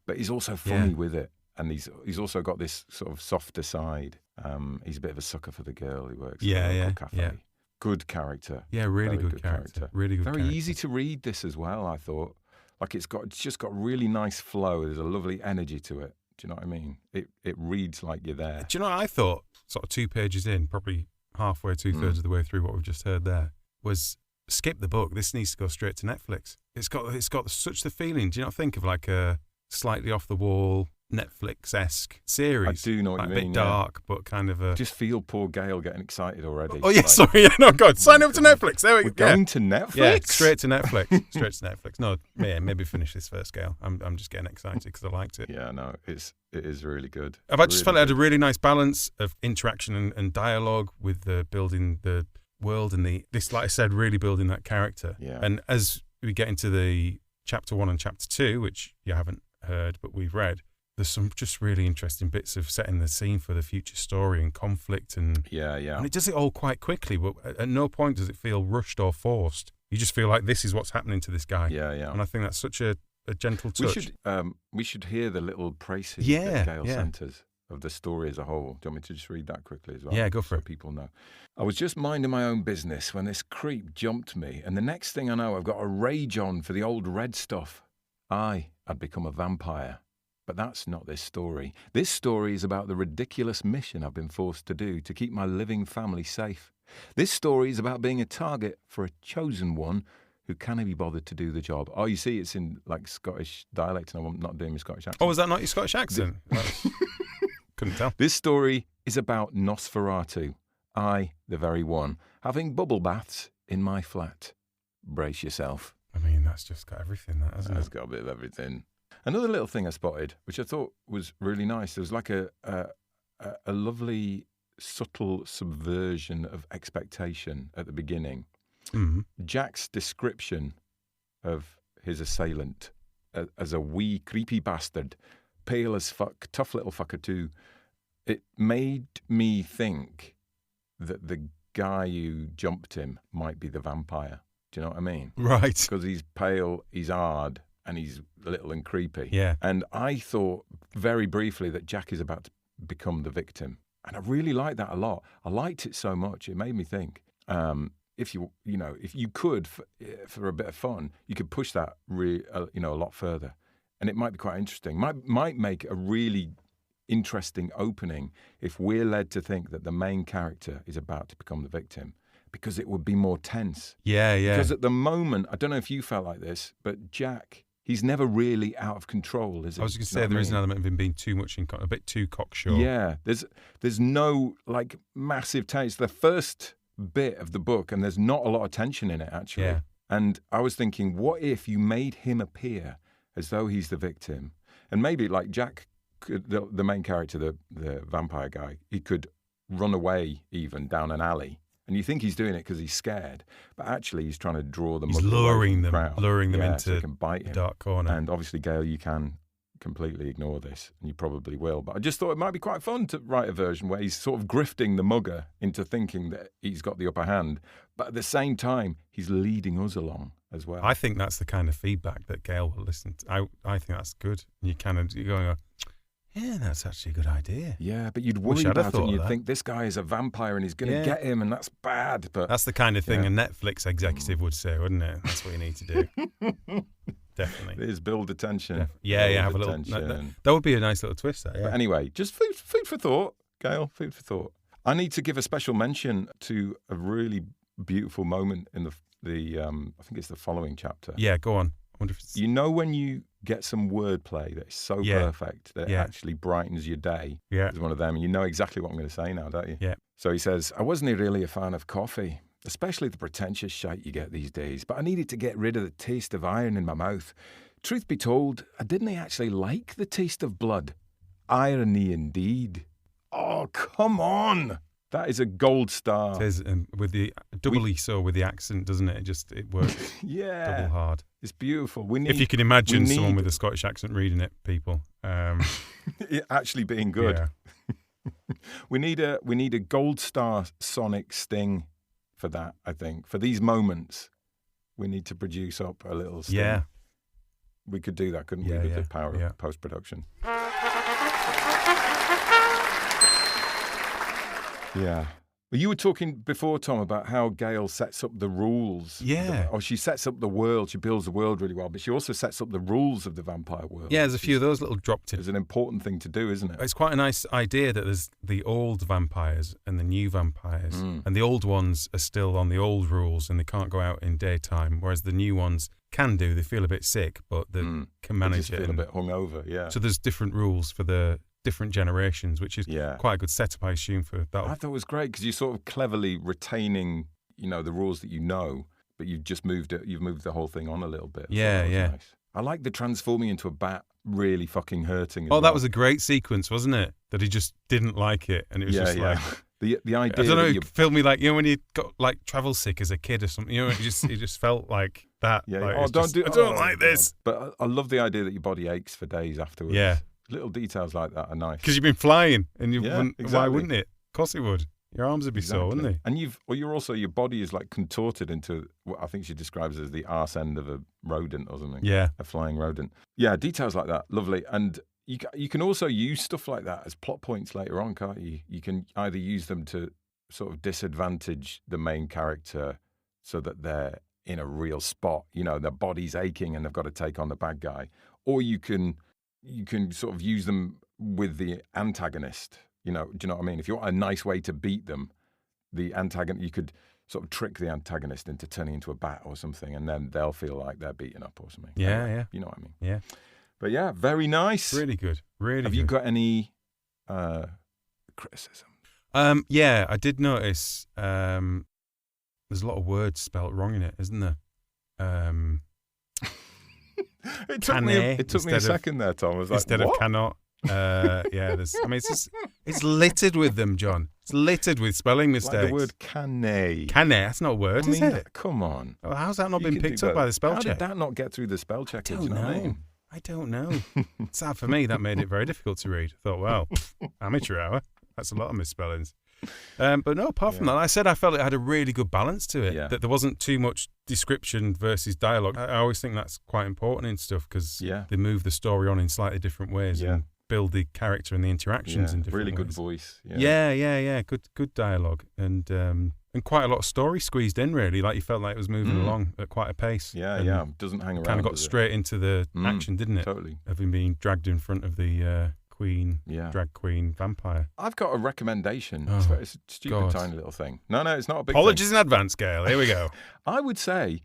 but he's also funny with it. And he's also got this sort of softer side. He's a bit of a sucker for the girl who works at the local cafe. Yeah. Good character. Yeah, really good character. Really good Very character. easy to read this as well, I thought. Like it's just got really nice flow. There's a lovely energy to it. Do you know what I mean? It reads like you're there. Do you know what I thought, sort of 2 pages in, probably halfway, 2/3 of the way through what we've just heard there, was skip the book. This needs to go straight to Netflix. It's got such the feeling. Do you not think of like a slightly off the wall Netflix-esque series? I do know what you mean. A bit dark, but kind of a... Just feel poor Gayle getting excited already. Oh, yeah, sorry. No, God, sign up to Netflix. There we go. We're going to Netflix? Yeah, straight to Netflix. Straight to Netflix. No, maybe finish this first, Gayle. I'm just getting excited because I liked it. Yeah, no, it is really good. I just felt it had a really nice balance of interaction and dialogue with building the world and this, like I said, really building that character. Yeah. And as we get into the chapter 1 and chapter 2, which you haven't heard but we've read, there's some just really interesting bits of setting the scene for the future story and conflict and and it does it all quite quickly, but at no point does it feel rushed or forced. You just feel like this is what's happening to this guy. Yeah. And I think that's such a gentle touch. We should hear the little praises that Gayle sent us of the story as a whole. Do you want me to just read that quickly as well? Yeah, go for it. So people know. I was just minding my own business when this creep jumped me, and the next thing I know, I've got a rage on for the old red stuff. I'd become a vampire. But that's not this story. This story is about the ridiculous mission I've been forced to do to keep my living family safe. This story is about being a target for a chosen one who can't be bothered to do the job. Oh, you see, it's in like Scottish dialect, and I'm not doing my Scottish accent. Oh, is that not your Scottish accent? Couldn't tell. This story is about Nosferatu, I, the very one, having bubble baths in my flat. Brace yourself. I mean, that's just got everything, hasn't it? It's got a bit of everything. Another little thing I spotted, which I thought was really nice, there was like a lovely, subtle subversion of expectation at the beginning. Mm-hmm. Jack's description of his assailant as a wee, creepy bastard, pale as fuck, tough little fucker too, it made me think that the guy who jumped him might be the vampire. Do you know what I mean? Right. Because he's pale, he's hard, and he's little and creepy. Yeah. And I thought very briefly that Jack is about to become the victim. And I really liked that a lot. I liked it so much. It made me think, if you could, for a bit of fun, you could push that a lot further. And it might be quite interesting. Might make a really interesting opening if we're led to think that the main character is about to become the victim. Because it would be more tense. Yeah. Because at the moment, I don't know if you felt like this, but Jack, he's never really out of control, is he? I was going to say there is an element of him being too much a bit too cocksure. Yeah, there's no like massive tension. It's the first bit of the book, and there's not a lot of tension in it actually. Yeah. And I was thinking, what if you made him appear as though he's the victim, and maybe like Jack, the main character, the vampire guy, he could run away even down an alley. And you think he's doing it because he's scared, but actually he's trying to draw them. He's luring them into so he can bite him. The dark corner. And obviously, Gayle, you can completely ignore this, and you probably will. But I just thought it might be quite fun to write a version where he's sort of grifting the mugger into thinking that he's got the upper hand, but at the same time, he's leading us along as well. I think that's the kind of feedback that Gayle will listen to. I think that's good. You're going, yeah, that's actually a good idea. Yeah, but you'd worry about it and you'd think this guy is a vampire and he's going to get him and that's bad. But that's the kind of thing a Netflix executive would say, wouldn't it? That's what you need to do. Definitely. It is build attention. Have a little... That would be a nice little twist, that, yeah. But anyway, just food for thought, Gayle, food for thought. I need to give a special mention to a really beautiful moment in the I think it's the following chapter. Yeah, go on. I wonder if it's... You know when you get some wordplay that is so perfect that it actually brightens your day? Yeah. It's one of them. And you know exactly what I'm going to say now, don't you? Yeah. So he says, I wasn't really a fan of coffee, especially the pretentious shite you get these days, but I needed to get rid of the taste of iron in my mouth. Truth be told, I didn't actually like the taste of blood. Irony indeed. Oh, come on. That is a gold star. It is, and with the doubly so with the accent, doesn't it? It works. Yeah, double hard. It's beautiful. If you can imagine someone with a Scottish accent reading it, people, it actually being good. Yeah. We need a gold star sonic sting for that, I think. For these moments, we need to produce up a little sting. Yeah. We could do that, couldn't we, with the power of post-production? Yeah. Well, you were talking before, Tom, about how Gayle sets up the rules. Yeah. She sets up the world. She builds the world really well, but she also sets up the rules of the vampire world. Yeah, there's a few of those little dropped in. It's an important thing to do, isn't it? It's quite a nice idea that there's the old vampires and the new vampires. And the old ones are still on the old rules and they can't go out in daytime, whereas the new ones can do. They feel a bit sick, but they can manage they just feel a bit hungover, yeah. So there's different rules for the different generations, which is quite a good setup, I assume, for that. I thought it was great because you're sort of cleverly retaining, the rules that you know, but you've just moved the whole thing on a little bit. Yeah. Nice. I like the transforming into a bat really fucking hurting. That was a great sequence, wasn't it? That he just didn't like it, and it was just like the idea. I don't know. It felt me like when you got like travel sick as a kid or something. It just felt like that. Yeah. Like, I don't like this. But I love the idea that your body aches for days afterwards. Yeah. Little details like that are nice. Because you've been flying, and exactly. Why wouldn't it? Of course it would. Your arms would be sore, wouldn't they? And your body is like contorted into what I think she describes as the arse end of a rodent or something. Yeah. A flying rodent. Yeah, details like that. Lovely. And you can also use stuff like that as plot points later on, can't you? You can either use them to sort of disadvantage the main character so that they're in a real spot, their body's aching and they've got to take on the bad guy. Or you can sort of use them with the antagonist. Do you know what I mean? If you want a nice way to beat them, the antagonist, you could sort of trick the antagonist into turning into a bat or something, and then they'll feel like they're beaten up or something. Yeah, anyway, yeah. You know what I mean? Yeah. But yeah, very nice. Really good. Really Have good. you got any criticism? Yeah, I did notice there's a lot of words spelt wrong in it, isn't there? It took me a second there, Tom. I was like, instead what? of cannot. It's littered with them, John. It's littered with spelling mistakes. Like the word canne. Canne, that's not a word, is it? Come on. Well, how's that not been picked up by the spell check? How did that not get through the spell check? I don't know. Sad for me, that made it very difficult to read. I thought, well, amateur hour. That's a lot of misspellings. But no, apart from that, I felt it had a really good balance to it. Yeah. That there wasn't too much description versus dialogue. I always think that's quite important in stuff because they move the story on in slightly different ways and build the character and the interactions in different really ways. Good voice. Yeah. Good dialogue and quite a lot of story squeezed in. Really, like you felt like it was moving along at quite a pace. Yeah. Doesn't hang around. Kind of got straight into the action, didn't it? Totally. Of him being dragged in front of the drag queen vampire. I've got a recommendation. It's a stupid tiny little thing. No, it's not a big Apologies in advance, Gayle. Here we go. I would say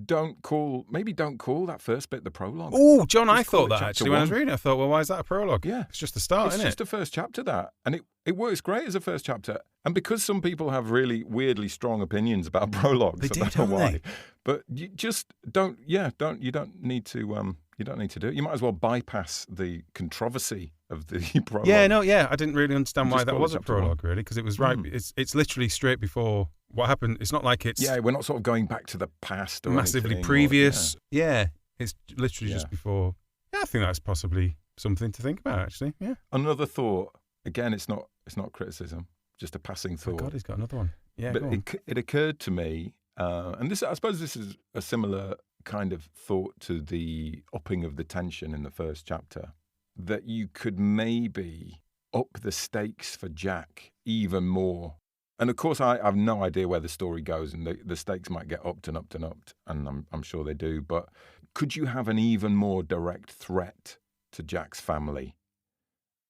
don't call that first bit the prologue. Oh, John, I thought that actually when I was reading. I thought, well, why is that a prologue? Yeah. It's just the start, isn't it? It's just the first chapter, that. And it works great as a first chapter. And because some people have really weirdly strong opinions about prologues, I don't know why. But you just don't need to do it. You might as well bypass the controversy of the prologue. I didn't really understand why that was a prologue, really, because it was right. It's literally straight before what happened. It's not like it's... Yeah, we're not sort of going back to the past or massively anything, previous. It's literally just before. Yeah, I think that's possibly something to think about, actually. Yeah. Another thought. Again, it's not criticism, just a passing thought. Oh God, he's got another one. Yeah, but it occurred to me, and I suppose this is a similar kind of thought to the upping of the tension in the first chapter, that you could maybe up the stakes for Jack even more. And of course, I have no idea where the story goes, and the stakes might get upped and upped and upped, and I'm sure they do. But could you have an even more direct threat to Jack's family,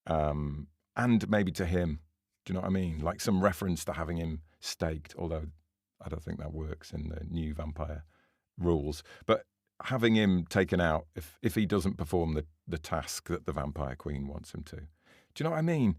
and maybe to him? Do you know what I mean? Like some reference to having him staked, although I don't think that works in the new vampire rules. But having him taken out if he doesn't perform the task that the vampire queen wants him to. Do you know what I mean?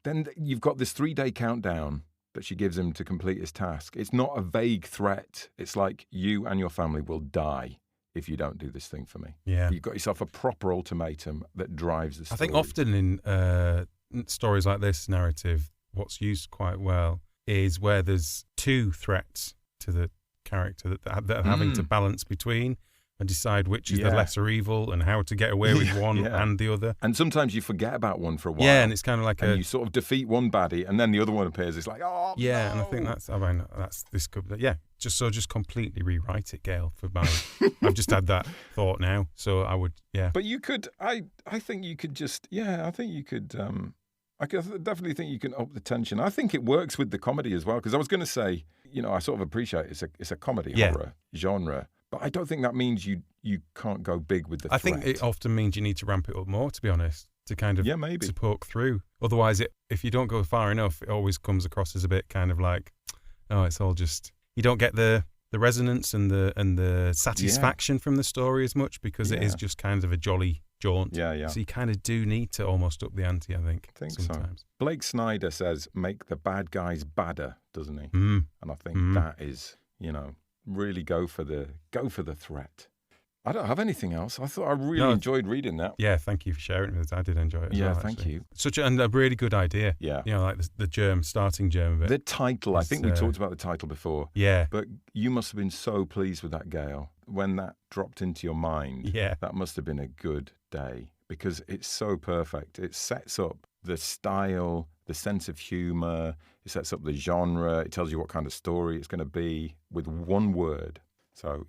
Then you've got this 3-day countdown that she gives him to complete his task. It's not a vague threat. It's like, you and your family will die if you don't do this thing for me. Yeah. You've got yourself a proper ultimatum that drives the story. I think often in stories like this narrative, what's used quite well is where there's two threats to the character that are having to balance between, and decide which is the lesser evil and how to get away with one and the other. And sometimes you forget about one for a while. Yeah, and it's kind of like you sort of defeat one baddie, and then the other one appears. It's like, oh, yeah, no. and I think just completely rewrite it, Gayle. I've just had that thought now, so I would, But you could, I think you could just, I think you could. I definitely think you can up the tension. I think it works with the comedy as well, because I was going to say, I sort of appreciate it's a comedy horror genre. But I don't think that means you can't go big with the threat. I think it often means you need to ramp it up more, to be honest, to kind of maybe to poke through. Otherwise, if you don't go far enough, it always comes across as a bit kind of like, oh, it's all just, you don't get the resonance and the satisfaction from the story as much, because it is just kind of a jolly jaunt. Yeah. So you kind of do need to almost up the ante, I think sometimes. So. Blake Snyder says, make the bad guys badder, doesn't he? Mm. And I think that is, really go for the threat. I don't have anything else. I thought I really enjoyed reading that. Yeah, thank you for sharing it with us. I did enjoy it as well. Thank you. And a really good idea. Yeah. Like the starting germ of it. The title, I think we talked about the title before. Yeah. But you must have been so pleased with that, Gayle. When that dropped into your mind, that must have been a good day, because it's so perfect. It sets up the style, the sense of humour, it sets up the genre, it tells you what kind of story it's going to be with one word. So,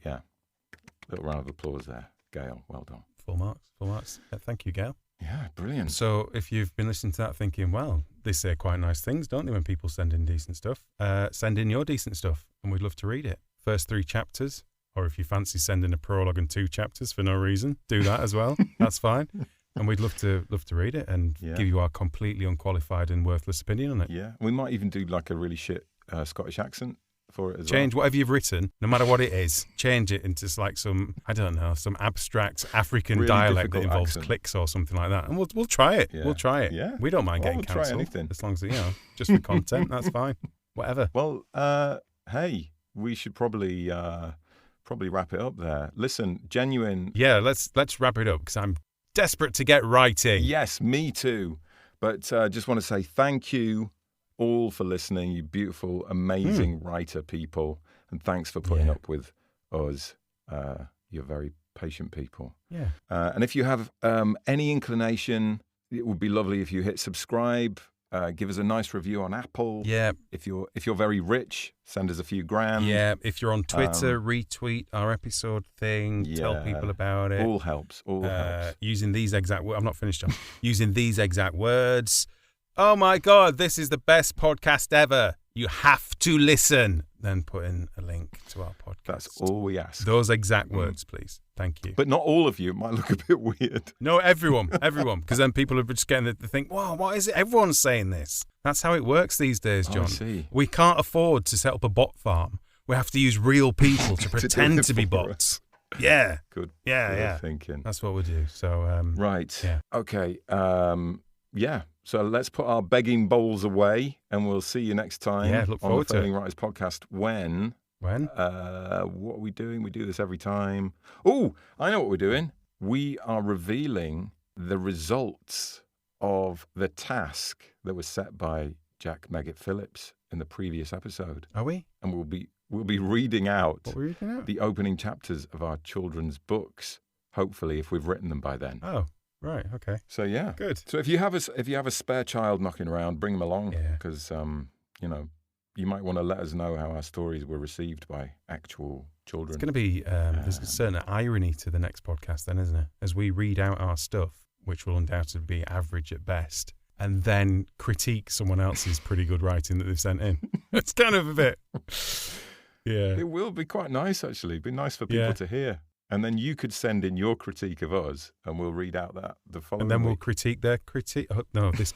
little round of applause there. Gayle, well done. Full marks. Thank you, Gayle. Yeah, brilliant. So if you've been listening to that thinking, well, they say quite nice things, don't they, when people send in decent stuff? Send in your decent stuff, and we'd love to read it. First 3 chapters, or if you fancy sending a prologue and 2 chapters for no reason, do that as well. That's fine. And we'd love to read it and give you our completely unqualified and worthless opinion on it. Yeah, we might even do like a really shit Scottish accent for it as Change whatever you've written, no matter what it is, change it into like some abstract African really dialect that involves clicks or something like that. And we'll try it. Yeah. We'll try it. Yeah. We don't mind getting cancelled. Try anything. As long as, just for content, that's fine. Whatever. Well, hey, we should probably wrap it up there. Listen, genuine. Yeah, let's wrap it up, because I'm desperate to get writing. Yes, me too. But just want to say thank you all for listening, you beautiful, amazing writer people. And thanks for putting up with us. You're very patient people. Yeah. And if you have any inclination, it would be lovely if you hit subscribe. Give us a nice review on Apple. Yeah. If you're very rich, send us a few grand. Yeah. If you're on Twitter, retweet our episode thing. Tell people about it. All helps. Using these exact words. I'm not finished, John. Using these exact words. Oh my God, this is the best podcast ever. You have to listen. Then put in a link to our podcast. That's all we ask. Those exact words, please. Thank you. But not all of you. It might look a bit weird. No, everyone. Because then people are just getting to think, wow, what is it? Everyone's saying this. That's how it works these days, John. I see. We can't afford to set up a bot farm. We have to use real people to pretend to be bots. Yeah. Good. Yeah. Thinking. That's what we do. So, right. Yeah. Okay. Yeah. So let's put our begging bowls away, and we'll see you next time. Yeah, look forward to it. On the Failing Writers podcast. When? What are we doing? We do this every time. Oh, I know what we're doing. We are revealing the results of the task that was set by Jack Meggitt Phillips in the previous episode. Are we? And we'll be reading out, the opening chapters of our children's books. Hopefully, if we've written them by then. Oh. Right. Okay. So yeah, good. So if you have a spare child knocking around, bring them along, because you might want to let us know how our stories were received by actual children. It's going to be there's a certain irony to the next podcast, then, isn't it? As we read out our stuff, which will undoubtedly be average at best, and then critique someone else's pretty good writing that they've sent in. It's kind of a bit. Yeah. It will be quite nice, actually. It'd be nice for people to hear. And then you could send in your critique of us, and we'll read out the following. And then we'll week. critique their critique. Oh, no, this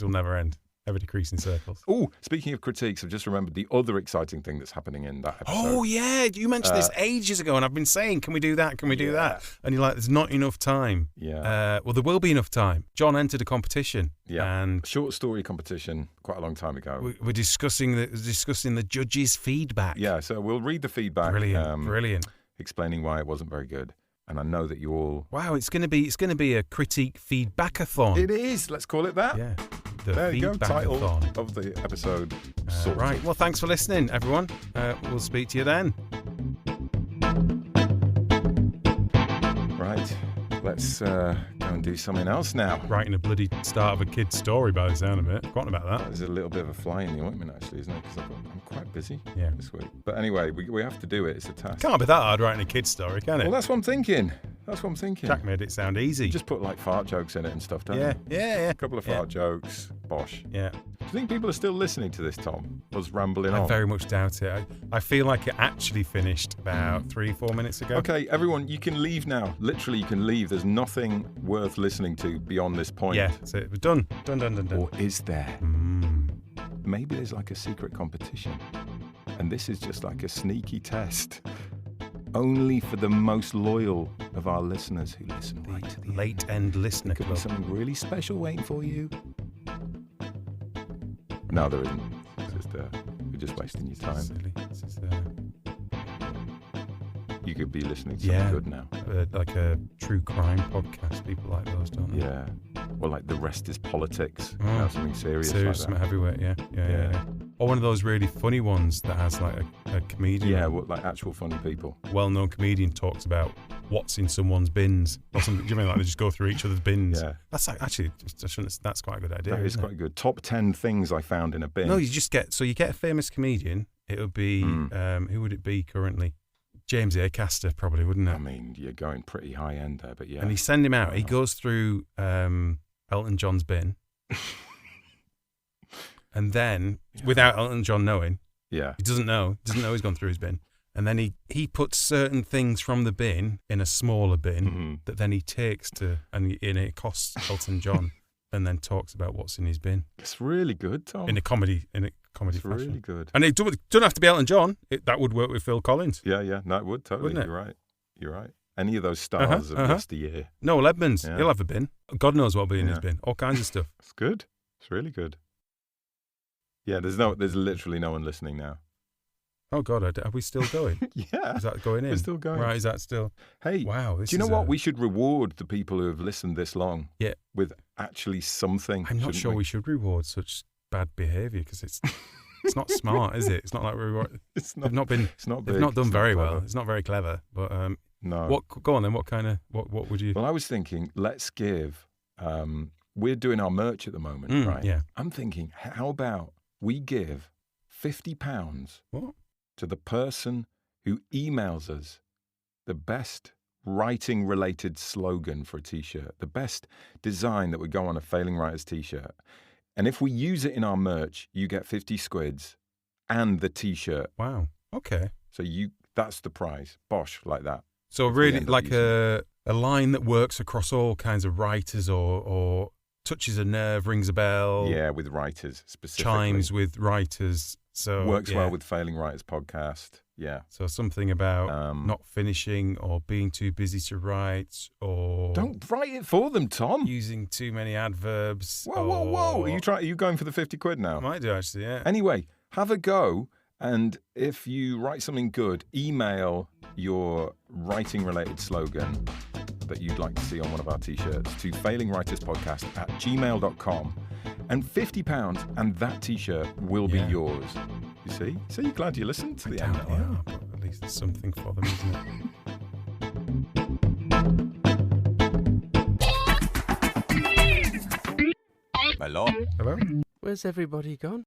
will never end. Ever decreasing circles. Oh, speaking of critiques, I've just remembered the other exciting thing that's happening in that episode. Oh, yeah. You mentioned this ages ago, and I've been saying, can we do that? Can we do that? And you're like, there's not enough time. Yeah. Well, there will be enough time. John entered a competition. Yeah. And short story competition quite a long time ago. We're discussing the judges' feedback. Yeah, so we'll read the feedback. Brilliant. Explaining why it wasn't very good. And I know that you all... Wow, it's going to be a critique feedback-a-thon. It is. Let's call it that. Yeah. There you go. Title of the episode. Right. Well, thanks for listening, everyone. We'll speak to you then. let's go and do something else now. Writing a bloody start of a kid's story by the sound of it. Forgotten about that. There's a little bit of a fly in the ointment, actually, isn't it? Because I'm quite busy this week. But anyway, we have to do it. It's a task. Can't be that hard writing a kid's story, can it? Well, that's what I'm thinking. Jack made it sound easy. You just put like fart jokes in it and stuff, don't you? Yeah. A couple of fart jokes. Bosh. Yeah. Do you think people are still listening to this, Tom? Us rambling on? I very much doubt it. I feel like it actually finished about 3-4 minutes ago. Okay, everyone, you can leave now. Literally, you can leave. There's nothing worth listening to beyond this point. Yeah, that's it. We're done. Done. Or is there? Maybe there's like a secret competition. And this is just like a sneaky test. Only for the most loyal of our listeners who listen right to the late-end listener club. Could be something really special waiting for you. No, there isn't. It's just, you're just wasting your time. Silly. This is, you could be listening to something good now. Like a true crime podcast. People like those, don't they? Yeah. Or like The Rest is Politics. Something serious like that. Something heavyweight, yeah. Or one of those really funny ones that has like a comedian. Yeah, like actual funny people. Well-known comedian talks about what's in someone's bins or something. Do you mean like they just go through each other's bins? Yeah. That's actually, that's quite a good idea. That is quite good. Top 10 things I found in a bin. No, you get a famous comedian. It would be, who would it be currently? James Acaster probably, wouldn't it? I mean, you're going pretty high end there, but yeah. And he send him out. He goes through Elton John's bin. And then, without Elton John knowing, he doesn't know he's gone through his bin. And then he puts certain things from the bin in a smaller bin that then he takes and it costs Elton John, and then talks about what's in his bin. It's really good, Tom. In a comedy it's fashion. Really good. And it doesn't have to be Elton John. That would work with Phil Collins. Yeah. No, it would totally. Wouldn't it? You're right. Any of those stars of yesteryear. Noel Edmonds, he'll have a bin. God knows what'll be in his bin. All kinds of stuff. It's good. It's really good. Yeah, there's literally no one listening now. Oh God, are we still going? Yeah. Is that going in? We're still going. Right, is that still? Hey, wow. Do you know what? We should reward the people who have listened this long. Yeah. With actually something. I'm not sure we should reward such bad behaviour because it's not smart, is it? It's not like we reward. They've not done very well. It's not very clever. But no. Go on then. What would you? Well, I was thinking, let's give. We're doing our merch at the moment, right? Yeah. I'm thinking, how about we give £50 to the person who emails us the best writing-related slogan for a T-shirt, the best design that would go on a Failing Writers T-shirt. And if we use it in our merch, you get 50 squids and the T-shirt. Wow. Okay. So that's the prize. Bosh, like that. So really like a line that works across all kinds of writers or touches a nerve, rings a bell. Yeah, with writers specifically. Chimes with writers. So works well with Failing Writers podcast. Yeah. So something about not finishing or being too busy to write or don't write it for them, Tom. Using too many adverbs. Whoa! Are you going for the 50 quid now? I might do actually. Yeah. Anyway, have a go, and if you write something good, email your writing-related slogan that you'd like to see on one of our T-shirts to failingwriterspodcast@gmail.com, and £50 and that T-shirt will be yours. You see? So you're glad you listened to the end. Yeah, but at least there's something for them, isn't it? Hello? Hello? Where's everybody gone?